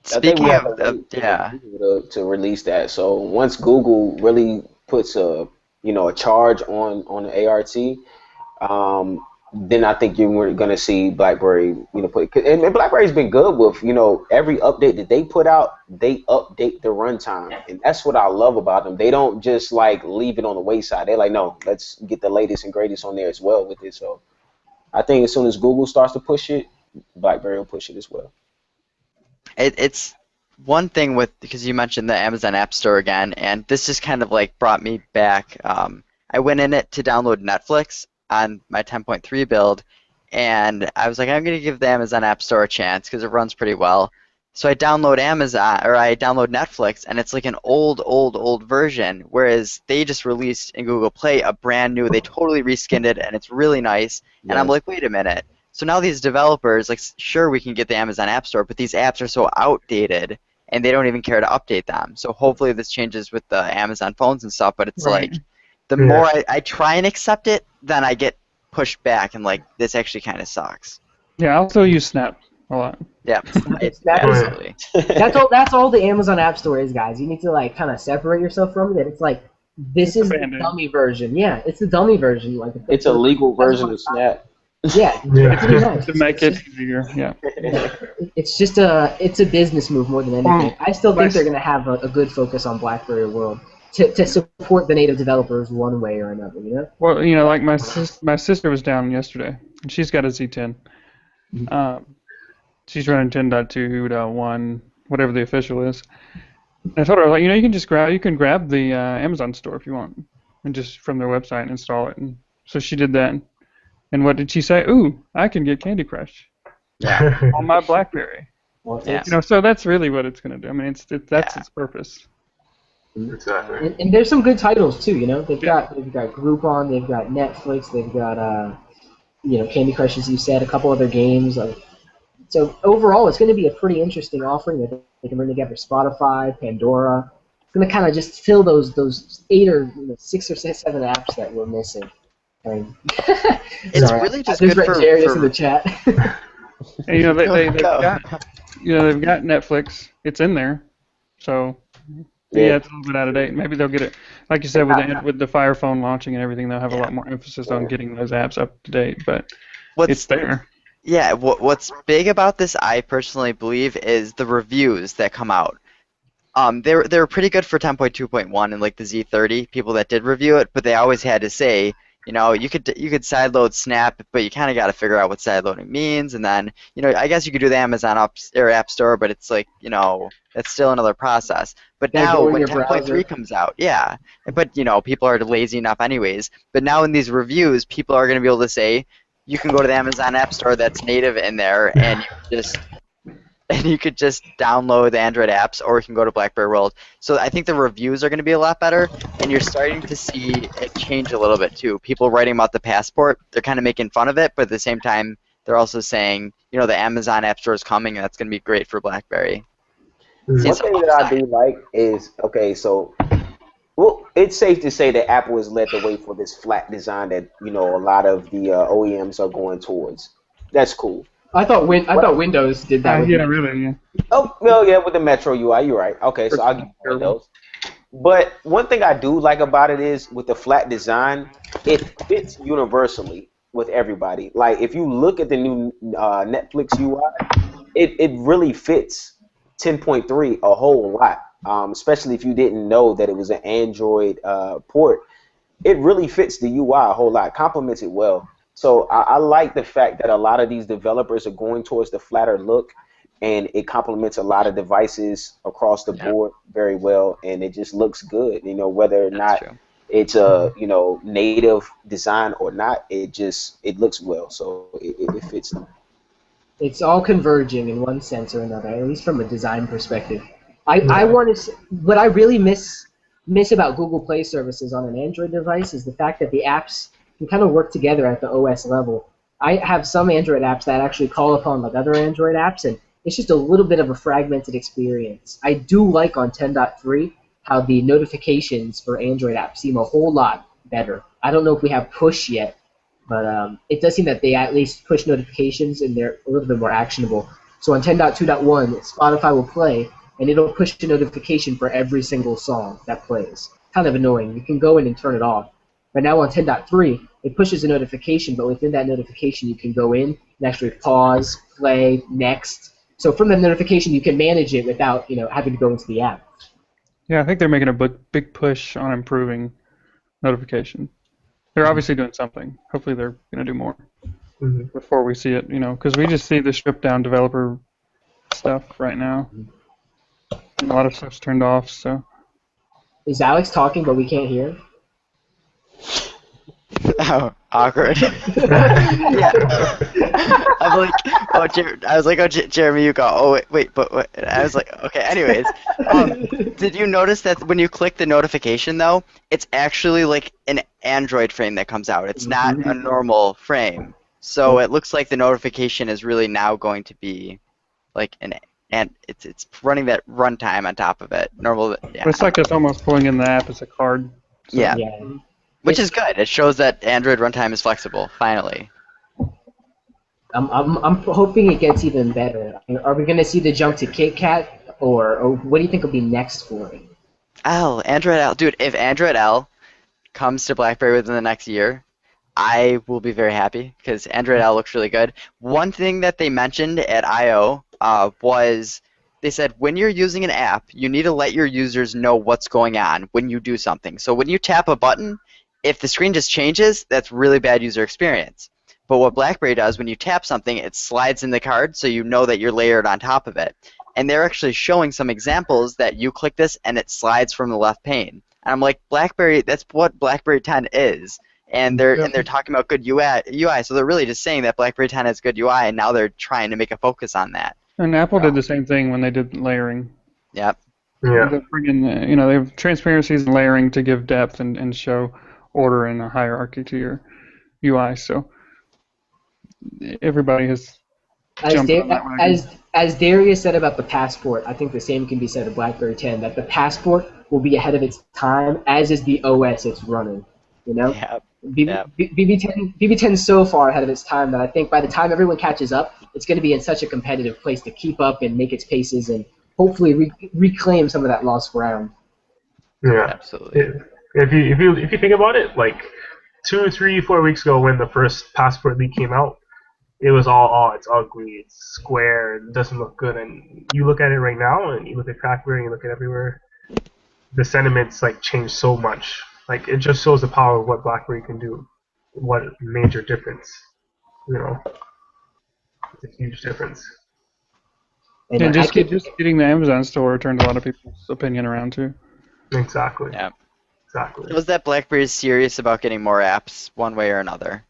speaking of to release that. So once Google really puts a charge on the ART, then I think you're going to see BlackBerry, and BlackBerry's been good with, every update that they put out, they update the runtime, and that's what I love about them. They don't just like leave it on the wayside. They're like, no, let's get the latest and greatest on there as well with it. So I think as soon as Google starts to push it, BlackBerry will push it as well. It's one thing with, because you mentioned the Amazon App Store again, and this just kind of like brought me back. I went in it to download Netflix on my 10.3 build, and I was like, I'm gonna give the Amazon App Store a chance because it runs pretty well. So I download I download Netflix, and it's like an old version, whereas they just released in Google Play a brand new, they totally reskinned it, and it's really nice. And I'm Yes. like, wait a minute. So now these developers, like, sure, we can get the Amazon App Store, but these apps are so outdated, and they don't even care to update them. So hopefully this changes with the Amazon phones and stuff, but it's Right. like, the Yeah. more I try and accept it, then I get pushed back, and like, this actually kind of sucks. Yeah, I also use Snap a lot. Yeah, Snap is- absolutely. That's all the Amazon App Store is, guys. You need to like kind of separate yourself from it. It's like this is the Band-Aid. dummy version. Yeah, it's the dummy version. Like It's a legal version of Snap. Yeah, Yeah. it's pretty nice. To make it easier, yeah. It's just it's a business move more than anything. I still think they're gonna have a good focus on BlackBerry World to support the native developers one way or another. You know. Well, like my sister was down yesterday, and she's got a Z10. She's running 10.2.1, whatever the official is. And I told her, like, you can just grab the Amazon store if you want, and just from their website and install it. And so she did that. And what did she say? Ooh, I can get Candy Crush on my BlackBerry. Well, Yeah. So that's really what it's going to do. I mean, that's its purpose. Exactly. and there's some good titles too. You know, they've got Groupon, they've got Netflix, they've got Candy Crush, as you said, a couple other games. So overall, it's going to be a pretty interesting offering that they can bring together. Spotify, Pandora. It's going to kind of just fill those 8 or 6 or 7 apps that we're missing. I mean, It's sorry, really just I good read for Jarius in the chat. And, they've Go. got they've got Netflix. It's in there. So yeah, it's a little bit out of date. Maybe they'll get it, like you said, with the Fire Phone launching and everything. They'll have a lot more emphasis on getting those apps up to date. But it's there. Yeah, what's big about this, I personally believe, is the reviews that come out. They were pretty good for 10.2.1 and like the Z30 people that did review it, but they always had to say, you could sideload Snap, but you kind of got to figure out what sideloading means, and then I guess you could do the Amazon App Store, but it's like that's still another process. But Yeah, now go in when your 10.3 browser. comes out, yeah, but people are lazy enough anyways. But now in these reviews, people are going to be able to say, you can go to the Amazon App Store that's native in there, and you could just download the Android apps, or you can go to BlackBerry World. So I think the reviews are going to be a lot better, and you're starting to see it change a little bit too. People writing about the Passport, they're kind of making fun of it, but at the same time, they're also saying, the Amazon App Store is coming, and that's going to be great for BlackBerry. One thing that I do like is, well, it's safe to say that Apple has led the way for this flat design that a lot of the OEMs are going towards. That's cool. I thought Windows did that. Yeah, really. Yeah. Oh, well, yeah, with the Metro UI, you're right. Okay, so I'll give you Windows. But one thing I do like about it is with the flat design, it fits universally with everybody. Like if you look at the new Netflix UI, it really fits 10.3 a whole lot. Especially if you didn't know that it was an Android port, it really fits the UI a whole lot. Complements it well. So I like the fact that a lot of these developers are going towards the flatter look, and it complements a lot of devices across the board very well, and it just looks good. Whether or not it's a native design or not, it looks well. So it fits them. It's all converging in one sense or another, at least from a design perspective. I want to. What I really miss about Google Play services on an Android device is the fact that the apps can kind of work together at the OS level. I have some Android apps that actually call upon like other Android apps, and it's just a little bit of a fragmented experience. I do like on 10.3 how the notifications for Android apps seem a whole lot better. I don't know if we have push yet, but it does seem that they at least push notifications and they're a little bit more actionable. So on 10.2.1, Spotify will play, and it'll push a notification for every single song that plays. Kind of annoying. You can go in and turn it off. But now on 10.3, it pushes a notification, but within that notification, you can go in and actually pause, play, next. So from the notification, you can manage it without having to go into the app. Yeah, I think they're making a big push on improving notification. They're obviously doing something. Hopefully they're going to do more. before we see it, because we just see the stripped down developer stuff right now. And a lot of stuff's turned off, so. Is Alex talking but we can't hear him? Oh, awkward. Yeah. I'm like, I was like, Jeremy, you go. Oh, wait, but what? I was like, okay. Anyways, did you notice that when you click the notification though, it's actually like an Android frame that comes out. It's not a normal frame. So it looks like the notification is really now going to be like and it's running that runtime on top of it. Normal. Yeah. But it's like it's almost pulling in the app as a card. So. Yeah. Which is good. It shows that Android runtime is flexible. Finally. I'm hoping it gets even better. Are we gonna see the jump to KitKat, or what do you think will be next for it? Android L, dude. If Android L comes to BlackBerry within the next year, I will be very happy because Android L looks really good. One thing that they mentioned at I/O was they said when you're using an app, you need to let your users know what's going on when you do something. So when you tap a button, if the screen just changes, that's really bad user experience. But what BlackBerry does, when you tap something, it slides in the card so you know that you're layered on top of it. And they're actually showing some examples that you click this and it slides from the left pane. And I'm like, BlackBerry, that's what BlackBerry 10 is. And they're talking about good UI, so they're really just saying that BlackBerry 10 has good UI, and now they're trying to make a focus on that. And Apple did the same thing when they did layering. Yep. Yeah. They're bringing, they have transparencies and layering to give depth and show order and a hierarchy to your UI. So everybody has jumped on that wagon. As Darius said about the Passport, I think the same can be said of BlackBerry 10. That the Passport will be ahead of its time, as is the OS it's running. Yep. BB10 is so far ahead of its time that I think by the time everyone catches up, it's going to be in such a competitive place to keep up and make its paces and hopefully reclaim some of that lost ground. Yeah, absolutely. If you think about it, like 2, 3, 4 weeks ago when the first Passport leak came out, it was all, it's ugly, it's square, it doesn't look good. And you look at it right now, and you look at BlackBerry, and you look at everywhere, the sentiments like changed so much. Like it just shows the power of what BlackBerry can do. What major difference, It's a huge difference. And just getting the Amazon store turned a lot of people's opinion around too. Exactly. Yeah. Exactly. It was that BlackBerry is serious about getting more apps one way or another.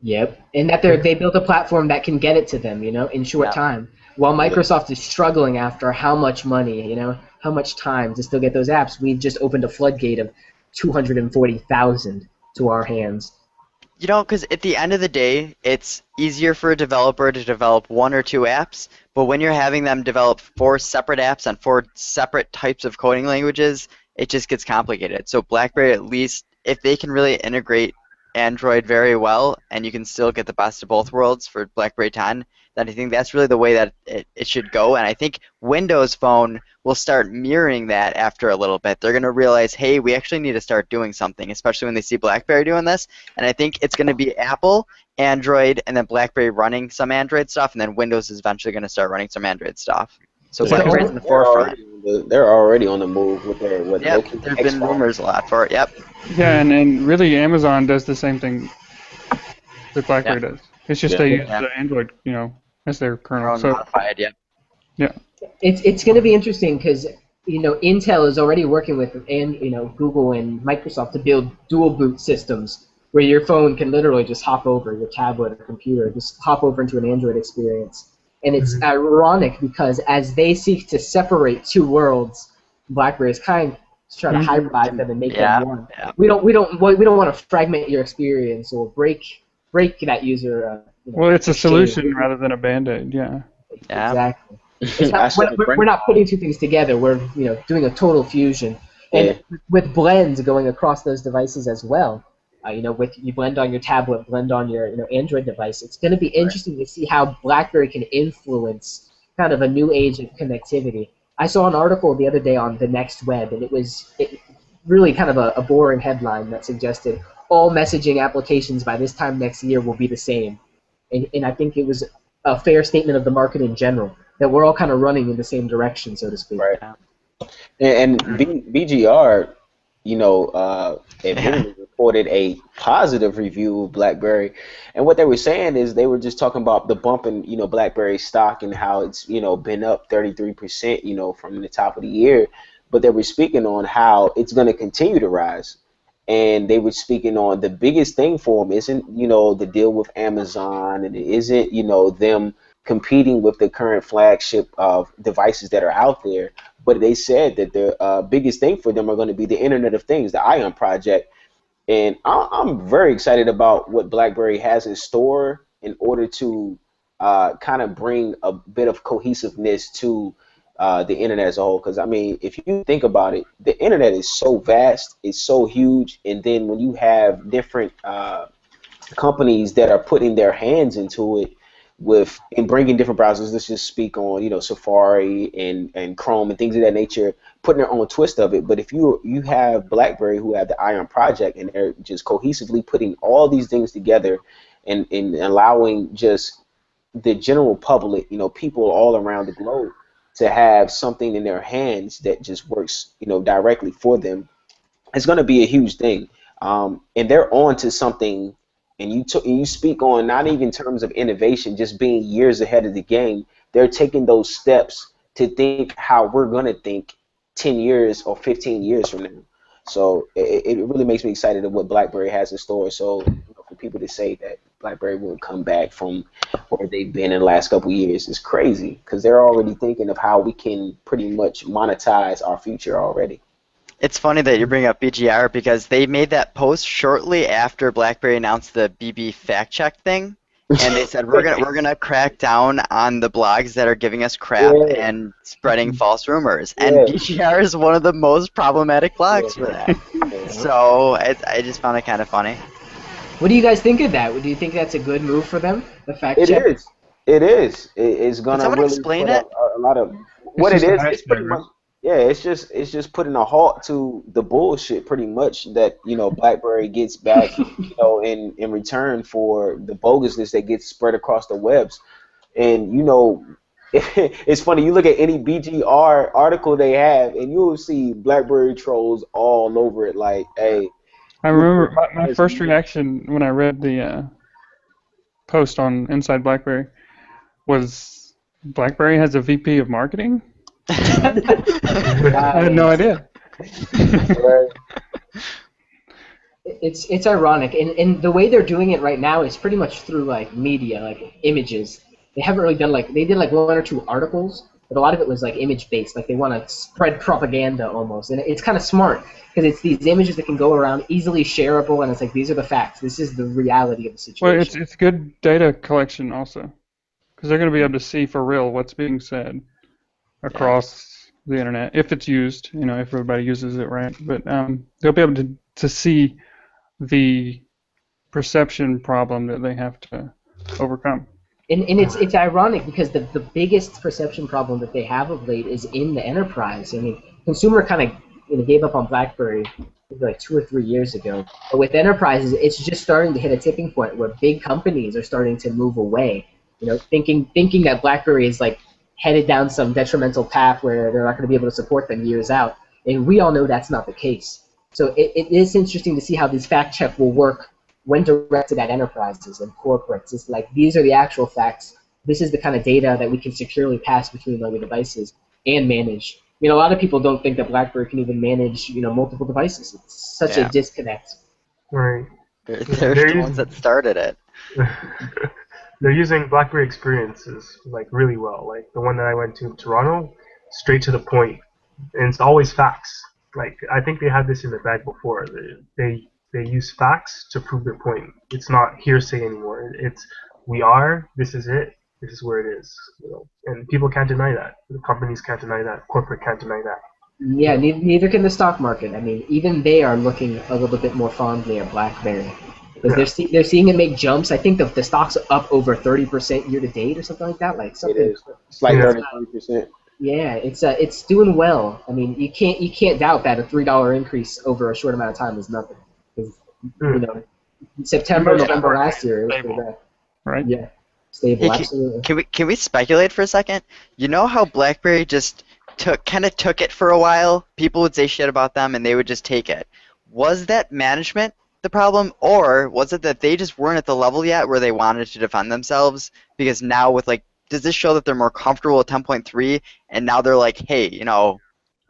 Yep, and that they built a platform that can get it to them, in short time. While Microsoft is struggling after how much money, how much time to still get those apps, we've just opened a floodgate of 240,000 to our hands. Because at the end of the day, it's easier for a developer to develop 1 or 2 apps, but when you're having them develop 4 separate apps on 4 separate types of coding languages, it just gets complicated. So BlackBerry, at least, if they can really integrate Android very well, and you can still get the best of both worlds for BlackBerry 10, then I think that's really the way that it should go. And I think Windows Phone will start mirroring that after a little bit. They're going to realize, hey, we actually need to start doing something, especially when they see BlackBerry doing this. And I think it's going to be Apple, Android, and then BlackBerry running some Android stuff, and then Windows is eventually going to start running some Android stuff. So BlackBerry's in the forefront. They're already on the move with their Yep, there's been rumors a lot for it. Yep. Yeah, and really Amazon does the same thing that BlackBerry does. It's just they use the Android, as their kernel. So modified, yeah. It's going to be interesting because Intel is already working with Google and Microsoft to build dual boot systems where your phone can literally just hop over, your tablet or computer, just hop over into an Android experience. And it's ironic because as they seek to separate 2 worlds, BlackBerry is kind of trying to hybridize them and make them one. Yeah. We don't want to fragment your experience or break that user. Well, it's a solution rather than a band-aid. Yeah. Exactly. We're not putting 2 things together. We're doing a total fusion, and with blends going across those devices as well. With you blend on your tablet, blend on your Android device. It's going to be interesting to see how BlackBerry can influence kind of a new age of connectivity. I saw an article the other day on the Next Web, and it was really kind of a boring headline that suggested all messaging applications by this time next year will be the same. And I think it was a fair statement of the market in general, that we're all kind of running in the same direction, so to speak. Right. And BGR, admittedly reported a positive review of BlackBerry, and what they were saying is they were just talking about the bump in BlackBerry stock and how it's been up 33% from the top of the year, but they were speaking on how it's going to continue to rise. And they were speaking on the biggest thing for them isn't the deal with Amazon, and it isn't them competing with the current flagship of devices that are out there, but they said that the biggest thing for them are going to be the Internet of Things, the Ion project. And I'm very excited about what BlackBerry has in store in order to kind of bring a bit of cohesiveness to the internet as a whole. Because I mean, if you think about it, the internet is so vast, it's so huge, and then when you have different companies that are putting their hands into it and bringing different browsers. Let's just speak on Safari and Chrome and things of that nature, putting their own twist of it. But if you have BlackBerry who have the Ion project and they're just cohesively putting all these things together and allowing just the general public, people all around the globe to have something in their hands that just works directly for them, it's going to be a huge thing. And they're on to something. And you speak on not even terms of innovation, just being years ahead of the game. They're taking those steps to think how we're going to think 10 years or 15 years from now. So it really makes me excited of what BlackBerry has in store. So for people to say that BlackBerry won't come back from where they've been in the last couple of years is crazy, because they're already thinking of how we can pretty much monetize our future already. It's funny that you bring up BGR because they made that post shortly after BlackBerry announced the BB fact check thing, and they said we're gonna crack down on the blogs that are giving us crap and spreading false rumors. And BGR is one of the most problematic blogs for that. So I just found it kind of funny. What do you guys think of that? Do you think that's a good move for them? The fact check. It is. It's gonna really explain put it? a lot of what it is. It's pretty much. Yeah, it's just putting a halt to the bullshit, pretty much, that BlackBerry gets back, in return for the bogusness that gets spread across the webs. And it's funny. You look at any BGR article they have, and you'll see BlackBerry trolls all over it. Like, hey, I remember my first reaction when I read the post on Inside BlackBerry was BlackBerry has a VP of marketing. I had no idea. It's ironic, and the way they're doing it right now is pretty much through like media, like images. They haven't really done they did like one or two articles, but a lot of it was like image based. Like they want to spread propaganda almost, and it's kind of smart because it's these images that can go around, easily shareable, and it's like these are the facts. This is the reality of the situation. Well, it's good data collection also, because they're going to be able to see for real what's being said across the internet, if it's used, if everybody uses it right. But they'll be able to see the perception problem that they have to overcome. And it's ironic because the biggest perception problem that they have of late is in the enterprise. I mean, consumer kind of gave up on BlackBerry like 2 or 3 years ago, but with enterprises, it's just starting to hit a tipping point where big companies are starting to move away. Thinking that BlackBerry is like headed down some detrimental path where they're not going to be able to support them years out. And we all know that's not the case. So it is interesting to see how this fact check will work when directed at enterprises and corporates. It's like, these are the actual facts. This is the kind of data that we can securely pass between the devices and manage. I mean, a lot of people don't think that BlackBerry can even manage, multiple devices. It's such a disconnect. Right. They're the ones that started it. They're using BlackBerry experiences like really well. Like the one that I went to in Toronto, straight to the point, and it's always facts. Like I think they had this in the bag before. They use facts to prove their point. It's not hearsay anymore. It's this is it, this is where it is. And people can't deny that. The companies can't deny that. Corporate can't deny that. Yeah, neither can the stock market. I mean, even they are looking a little bit more fondly at BlackBerry. Because they're seeing it make jumps. I think the stock's up over 30% year to date or something like that. Like something. It is. It's like 30%. Yeah, it's doing well. I mean, you can't doubt that a $3 increase over a short amount of time is nothing. September, November last year, it was pretty bad. Right? Yeah, stable. Hey, absolutely. Can we speculate for a second? You know how BlackBerry just took it for a while? People would say shit about them, and they would just take it. Was that management the problem, or was it that they just weren't at the level yet where they wanted to defend themselves? Because now with like, does this show that they're more comfortable with 10.3, and now they're like, hey,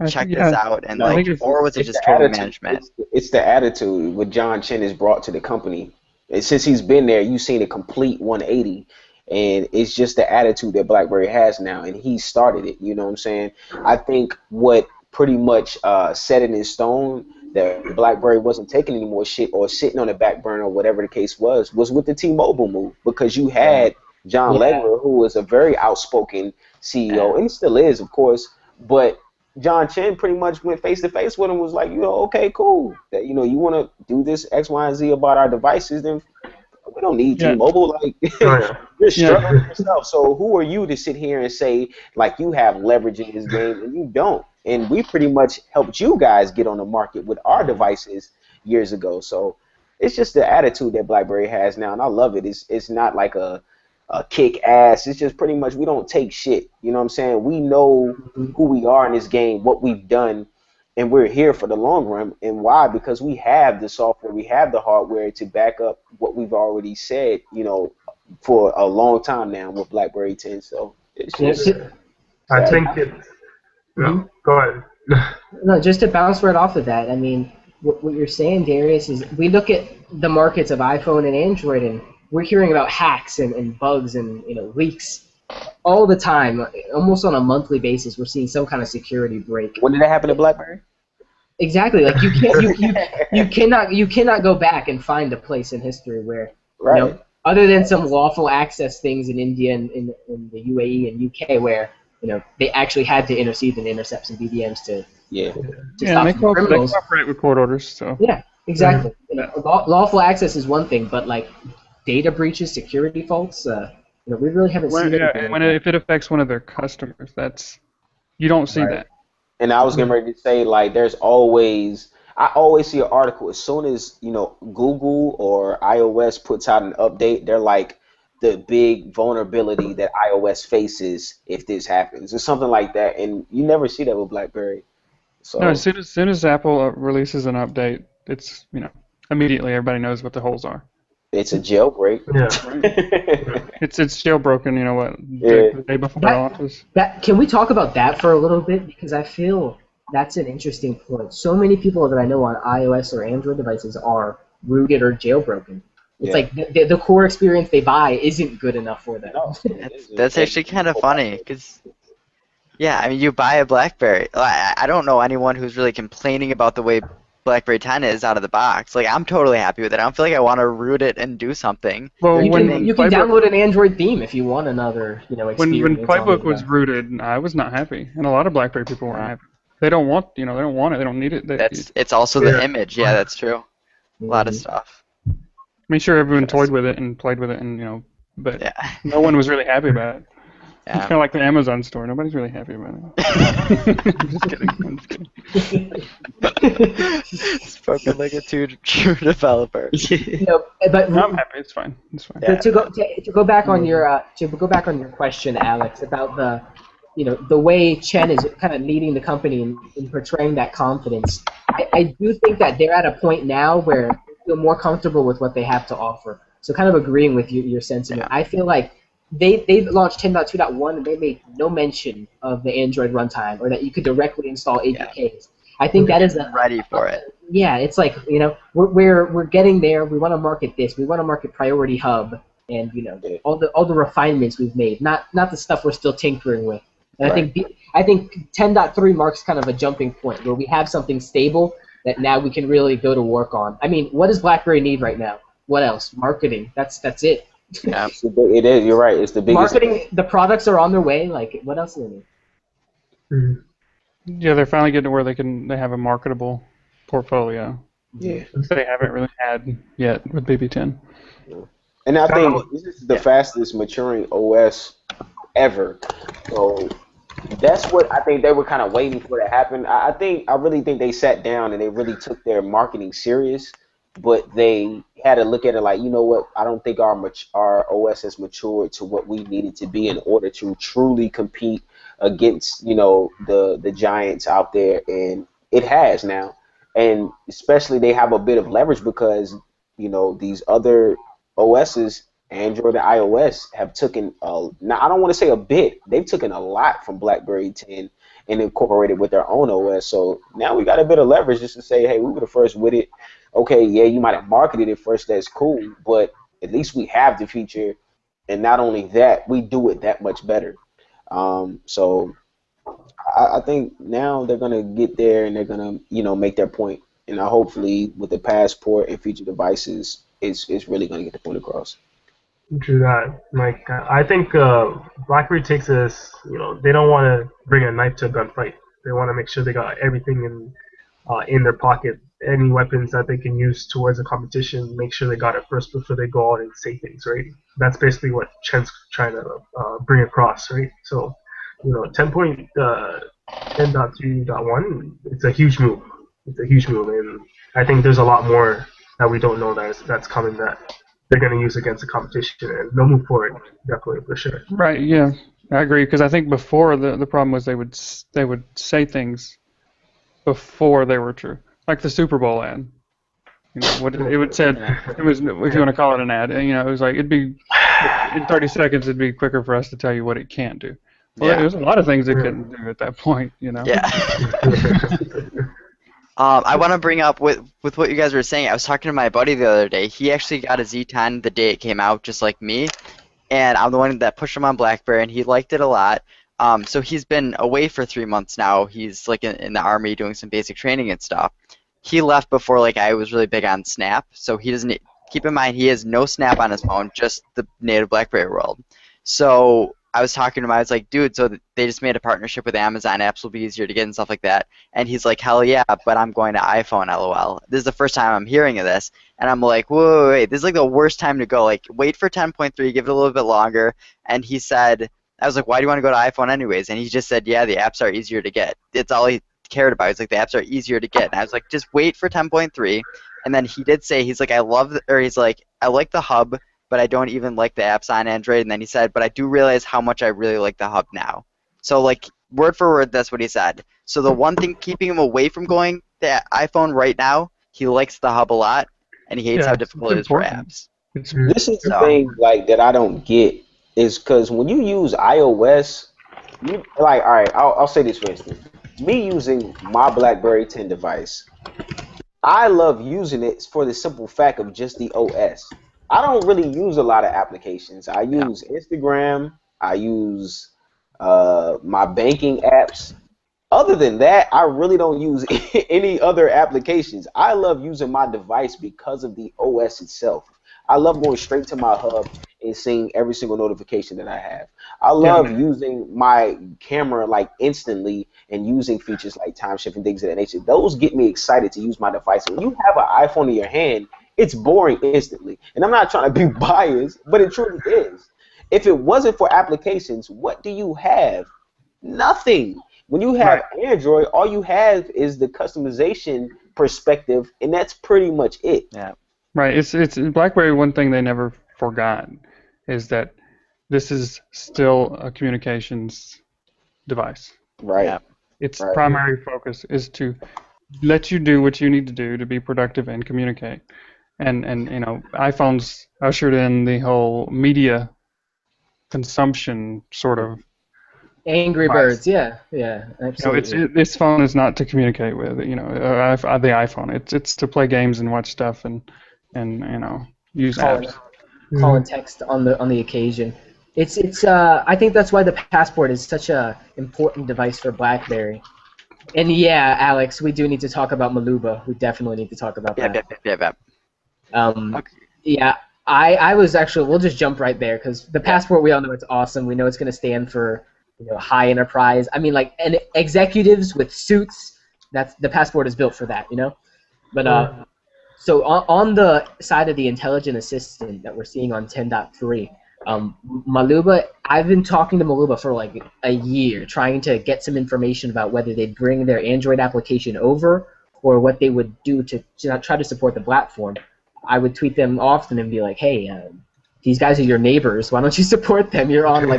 check this Yeah, out, and I No, think like, it's or was it it's just the total attitude. management? It's the attitude what John Chen has brought to the company. And since he's been there, you've seen a complete 180. And it's just the attitude that BlackBerry has now, and he started it. You know what I'm saying? I think what pretty much set it in stone that BlackBerry wasn't taking any more shit or sitting on the back burner or whatever the case was with the T-Mobile move, because you had John Yeah. Legler, who was a very outspoken CEO, Yeah. and still is, of course, but John Chen pretty much went face to face with him, was like, okay, cool. That you want to do this X, Y, and Z about our devices, then we don't need yeah, T-Mobile. Like, Oh yeah. you're yeah. struggling yourself. So who are you to sit here and say like you have leverage in this game and you don't? And we pretty much helped you guys get on the market with our devices years ago. So it's just the attitude that BlackBerry has now, and I love it. It's not like a kick ass. It's just pretty much we don't take shit. You know what I'm saying? We know who we are in this game, what we've done, and we're here for the long run. And why? Because we have the software, we have the hardware to back up what we've already said, for a long time now with BlackBerry 10. So it's Yeah, just I sad. think it's. Mhm. No, go ahead. No, just to bounce right off of that, I mean, what you're saying, Darius, is we look at the markets of iPhone and Android, and we're hearing about hacks and bugs and leaks all the time, almost on a monthly basis. We're seeing some kind of security break. When did that happen to BlackBerry? Exactly, like you cannot go back and find a place in history where Right. other than some lawful access things in India and in the UAE and UK where they actually had to intercede and intercept some BDMs to Yeah. Yeah, and stop some they criminals. cooperate with court orders, so. Yeah, exactly. Yeah. Lawful access is one thing, but like data breaches, security faults, we really haven't seen anything like that. If it affects one of their customers, you don't see Right. that. And I was getting ready to say, like, I always see an article as soon as, Google or iOS puts out an update, they're like the big vulnerability that iOS faces if this happens or something like that. And you never see that with BlackBerry. No, So as soon as Apple releases an update, it's immediately everybody knows what the holes are. it's a jailbreak. Yeah. It's jailbroken. Yeah. The day before it launches. Can we talk about that for a little bit, because I feel that's an interesting point. So many people that I know on iOS or Android devices are rooted or jailbroken. It's Yeah. like the core experience they buy isn't good enough for them. No, That's actually kind of funny, because yeah, I mean, you buy a BlackBerry. I don't know anyone who's really complaining about the way BlackBerry 10 is out of the box. Like, I'm totally happy with it. I don't feel like I want to root it and do something. Well, You when can download an Android theme if you want another experience. when on Playbook the was device. rooted, I was not happy, and a lot of BlackBerry people weren't happy. They don't want they don't want it. They don't need it. It's also the Yeah. image. Yeah, that's true. A lot of stuff. I mean, sure, everyone toyed with it and played with it, and but Yeah. no one was really happy about it. It's Yeah. kind of like the Amazon store. Nobody's really happy about it. I'm just kidding. I'm just kidding. Spoken like a true developer. But No, I'm happy. It's fine. It's fine. Yeah. to go back on your question, Alex, about the way Chen is kind of leading the company in portraying that confidence. I do think that they're at a point now where they feel more comfortable with what they have to offer. So kind of agreeing with your sentiment. I feel like they launched 10.2.1 and they made no mention of the Android runtime or that you could directly install APKs. I think that is Ready for it. Yeah, it's like we're getting there. We want to market this. We want to market Priority Hub and all the refinements we've made. Not the stuff we're still tinkering with. And Right. I think 10.3 marks kind of a jumping point where we have something stable that now we can really go to work on. I mean, what does BlackBerry need right now? What else? Marketing. That's it. Yeah. It is. You're right. It's the biggest. Marketing. The products are on their way. Like, what else do they need? Mhm. Yeah, they're finally getting to where they have a marketable portfolio. Yeah. They haven't really had yet with BB10. And I think this is the fastest maturing OS ever. So that's what I think they were kind of waiting for to happen. I really think they sat down and they really took their marketing serious, but they had to look at it like, you know what? I don't think our OS has matured to what we need it to be in order to truly compete against the giants out there, and it has now. and especially they have a bit of leverage because these other OSs, Android and iOS, have taken now I don't want to say a bit, they've taken a lot from BlackBerry 10 and incorporated with their own OS. So now we got a bit of leverage just to say, hey, we were the first with it. Okay, yeah, you might have marketed it first, that's cool, but at least we have the feature, and not only that, we do it that much better. So I think now they're gonna get there and they're gonna make their point, and hopefully with the passport and future devices, it's really gonna get the point across. True that. Like, I think BlackBerry takes this. They don't want to bring a knife to a gunfight. They want to make sure they got everything in their pocket. Any weapons that they can use towards a competition, make sure they got it first before they go out and say things, right? That's basically what Chen's trying to bring across, right? So, 10.3.1, it's a huge move. It's a huge move, and I think there's a lot more that we don't know that's coming that they're going to use against the competition, and they'll move forward, definitely, for sure. Right, yeah. I agree, because I think before the problem was they would say things before they were true. Like the Super Bowl ad. What it would said, it was, if you want to call it an ad, it was like, it'd be, in 30 seconds, it'd be quicker for us to tell you what it can't do. Well, there's a lot of things it couldn't do at that point, Yeah. I want to bring up with what you guys were saying. I was talking to my buddy the other day. He actually got a Z10 the day it came out, just like me. And I'm the one that pushed him on BlackBerry, and he liked it a lot. So he's been away for 3 months now. He's like in the Army doing some basic training and stuff. He left before I was really big on Snap. So he doesn't, keep in mind, he has no Snap on his phone, just the native BlackBerry world. So I was talking to him, I was like, dude, so they just made a partnership with Amazon, apps will be easier to get and stuff like that. And he's like, hell yeah, but I'm going to iPhone, LOL. This is the first time I'm hearing of this. And I'm like, whoa, wait, this is like the worst time to go. Like, wait for 10.3, give it a little bit longer. And he said, I was like, why do you want to go to iPhone anyways? And he just said, yeah, the apps are easier to get. It's all he cared about. He's like, the apps are easier to get. And I was like, just wait for 10.3. And then he did say, he's like, I like the hub, but I don't even like the apps on Android. And then he said, but I do realize how much I really like the hub now. So, like, word for word, that's what he said. So the one thing keeping him away from going to iPhone right now, he likes the hub a lot, and he hates how difficult it is for apps. This is the thing, that I don't get, is because when you use iOS, all right, I'll say this for instance. Me using my BlackBerry 10 device, I love using it for the simple fact of just the OS. I don't really use a lot of applications. I use Instagram. I use my banking apps. Other than that, I really don't use any other applications. I love using my device because of the OS itself. I love going straight to my hub and seeing every single notification that I have. I love using my camera instantly and using features like time shift and things of that nature. Those get me excited to use my device. When you have an iPhone in your hand, it's boring instantly. And I'm not trying to be biased, but it truly is. If it wasn't for applications, what do you have? Nothing. When you have Android, all you have is the customization perspective, and that's pretty much it. Yeah. Right. It's BlackBerry. One thing they never forgot is that this is still a communications device. Right. Yeah. Its primary focus is to let you do what you need to do to be productive and communicate. And iPhones ushered in the whole media consumption sort of Angry Birds, yeah, absolutely. This phone is not to communicate with, the iPhone. It's to play games and watch stuff and use apps. Call and text on the occasion. It's I think that's why the Passport is such a important device for BlackBerry. And yeah, Alex, we do need to talk about Maluba. We definitely need to talk about that. Okay. Yeah, I was actually, we'll just jump right there because the Passport, we all know it's awesome. We know it's going to stand for high enterprise. I mean, and executives with suits. That's the Passport is built for that, But so on the side of the intelligent assistant that we're seeing on 10.3, Maluba, I've been talking to Maluba for a year, trying to get some information about whether they'd bring their Android application over or what they would do to try to support the platform. I would tweet them often and be like, hey, these guys are your neighbors. Why don't you support them? You're on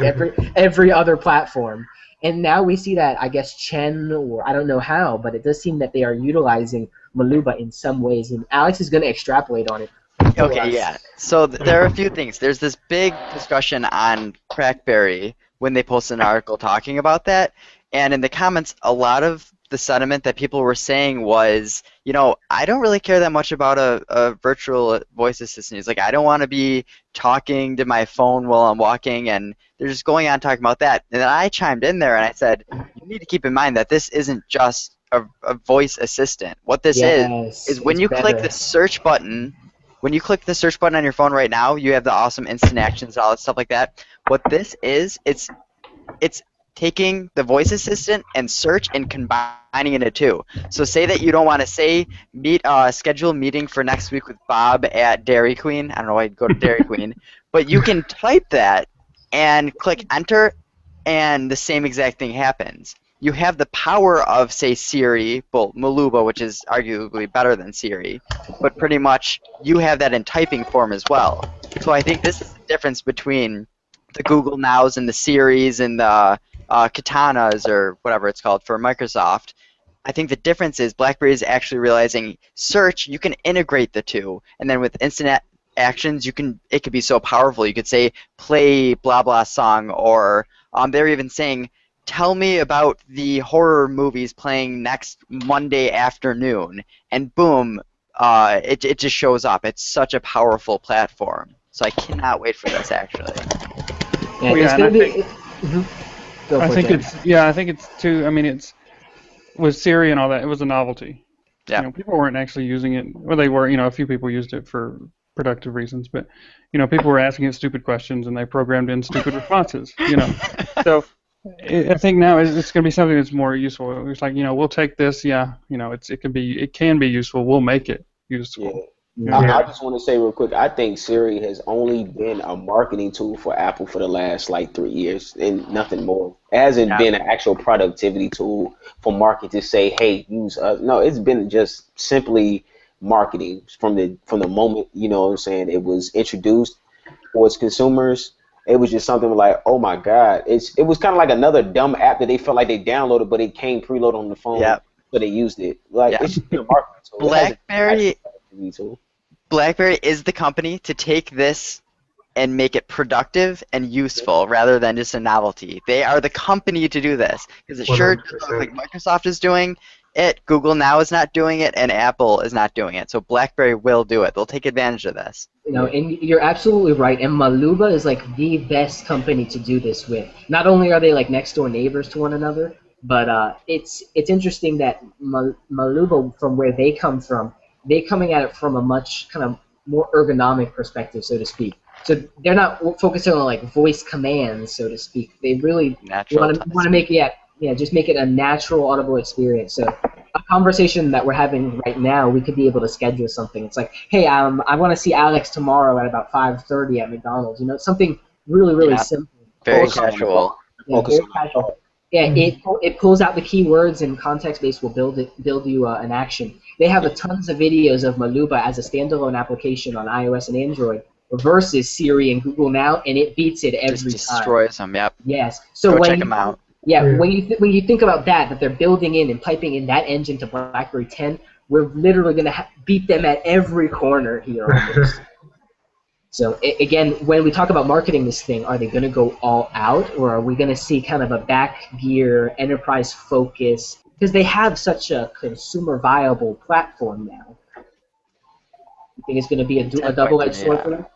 every other platform. And now we see that, I guess, Chen, or I don't know how, but it does seem that they are utilizing Maluba in some ways, and Alex is going to extrapolate on it for Okay, us. yeah. So there are a few things. There's this big discussion on BlackBerry when they posted an article talking about that, and in the comments, a lot of the sentiment that people were saying was, I don't really care that much about a virtual voice assistant. It's like, I don't want to be talking to my phone while I'm walking, and they're just going on talking about that. And then I chimed in there and I said, you need to keep in mind that this isn't just a voice assistant. What this Yes, is when it's you click better. the search button. When you click the search button on your phone right now, you have the awesome instant actions, all that stuff like that. What this is, it's taking the voice assistant and search and combining into two. So say that you don't want to say schedule a meeting for next week with Bob at Dairy Queen. I don't know why I'd go to Dairy Queen, but you can type that and click enter, and the same exact thing happens. You have the power of, say, Siri, well, Maluba, which is arguably better than Siri, but pretty much you have that in typing form as well. So I think this is the difference between the Google Nows and the Siris and the Katanas or whatever it's called for Microsoft. I think the difference is BlackBerry is actually realizing search, you can integrate the two, and then with instant actions, it could be so powerful. You could say play blah blah song, or they're even saying tell me about the horror movies playing next Monday afternoon, and boom, it just shows up. It's such a powerful platform. So I cannot wait for this actually. Yeah, Well, it's yeah, going to and be. Go I for it, think James. I think it's too. I mean, it's with Siri and all that. It was a novelty. Yeah. People weren't actually using it. Well, they were. A few people used it for productive reasons, but people were asking it stupid questions and they programmed in stupid responses. So I think now it's going to be something that's more useful. It's like we'll take this. Yeah, it can be useful. We'll make it useful. Yeah. I just want to say real quick, I think Siri has only been a marketing tool for Apple for the last like 3 years and nothing more. It hasn't been an actual productivity tool for market to say, hey, use us. No, it's been just simply marketing from the moment, what I'm saying, it was introduced towards consumers. It was just something like, oh my God. It was kind of like another dumb app that they felt like they downloaded, but it came preloaded on the phone, so they used it. Like, it's just been a marketing tool. BlackBerry is the company to take this and make it productive and useful rather than just a novelty. They are the company to do this because it sure does look like Microsoft is doing it, Google now is not doing it, and Apple is not doing it. So BlackBerry will do it. They'll take advantage of this. And you're absolutely right. And Maluba is like the best company to do this with. Not only are they like next door neighbors to one another, but it's interesting that Maluba, from where they come from, they're coming at it from a much kind of more ergonomic perspective, so to speak. So they're not focusing on like voice commands, so to speak. They really want to make just make it a natural, audible experience. So a conversation that we're having right now, we could be able to schedule something. It's like, hey, I want to see Alex tomorrow at about 5:30 at McDonald's. Something really, really simple. Very casual. Yeah, very casual. Yeah, it pulls out the keywords and context-based will build you an action. They have tons of videos of Maluba as a standalone application on iOS and Android versus Siri and Google Now, and it beats it every time. Just destroys them. Yep. Yes. So go check them out. Yeah, when you think about that they're building in and piping in that engine to BlackBerry 10, we're literally going to beat them at every corner here almost. So again, when we talk about marketing this thing, are they going to go all out, or are we going to see kind of a back gear enterprise focus? Because they have such a consumer viable platform now. You think it's going to be a double-edged sword for them?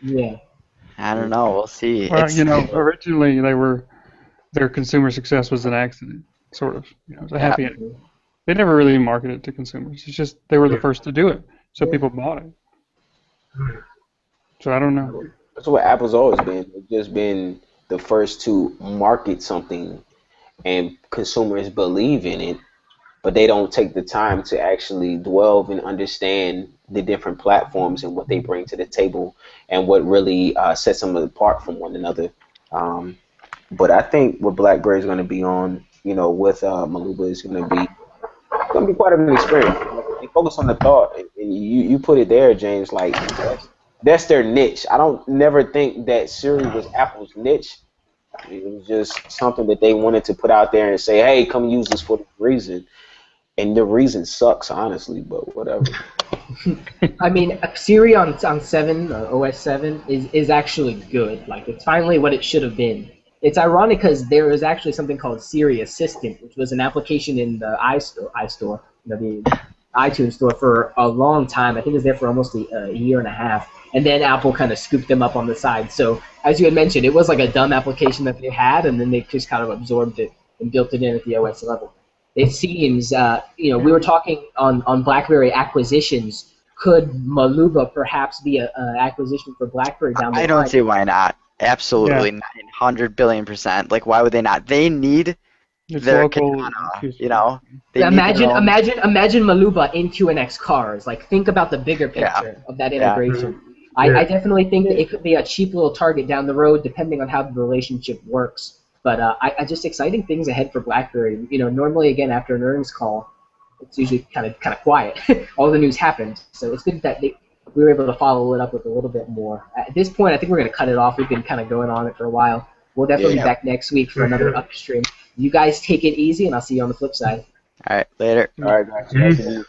Yeah. I don't know. We'll see. Well, originally their consumer success was an accident, sort of. It was a happy ending. They never really marketed it to consumers. It's just they were the first to do it, so people bought it. So I don't know. That's what Apple's always been. It's just been the first to market something and consumers believe in it, but they don't take the time to actually dwell and understand the different platforms and what they bring to the table and what really sets them apart from one another. But I think what BlackBerry is going to be on, with Maluba is going to be quite an experience. They focus on the thought, and you put it there, James. Like that's their niche. I don't never think that Siri was Apple's niche. It was just something that they wanted to put out there and say, hey, come use this for this reason. And the reason sucks, honestly, but whatever. I mean, Siri on 7, OS 7 is actually good. Like, it's finally what it should have been. It's ironic because there is actually something called Siri Assistant, which was an application in the iStore, the iTunes store for a long time. I think it was there for almost a year and a half. And then Apple kind of scooped them up on the side. So, as you had mentioned, it was like a dumb application that they had, and then they just kind of absorbed it and built it in at the OS level. It seems, we were talking on BlackBerry acquisitions. Could Maluba perhaps be an acquisition for BlackBerry down the line? I don't see why not. Absolutely, 900 billion%. Like, why would they not? They need It's their local. Katana, They Imagine, need their own- imagine Maluba in QNX cars. Like, think about the bigger picture of that integration. I definitely think that it could be a cheap little target down the road, depending on how the relationship works. But I just exciting things ahead for BlackBerry. Normally, again, after an earnings call, it's usually kind of quiet. All the news happened, so it's good that we were able to follow it up with a little bit more. At this point, I think we're going to cut it off. We've been kind of going on it for a while. We'll definitely be back next week for another Upstream. You guys take it easy, and I'll see you on the flip side. All right, later. All right, guys.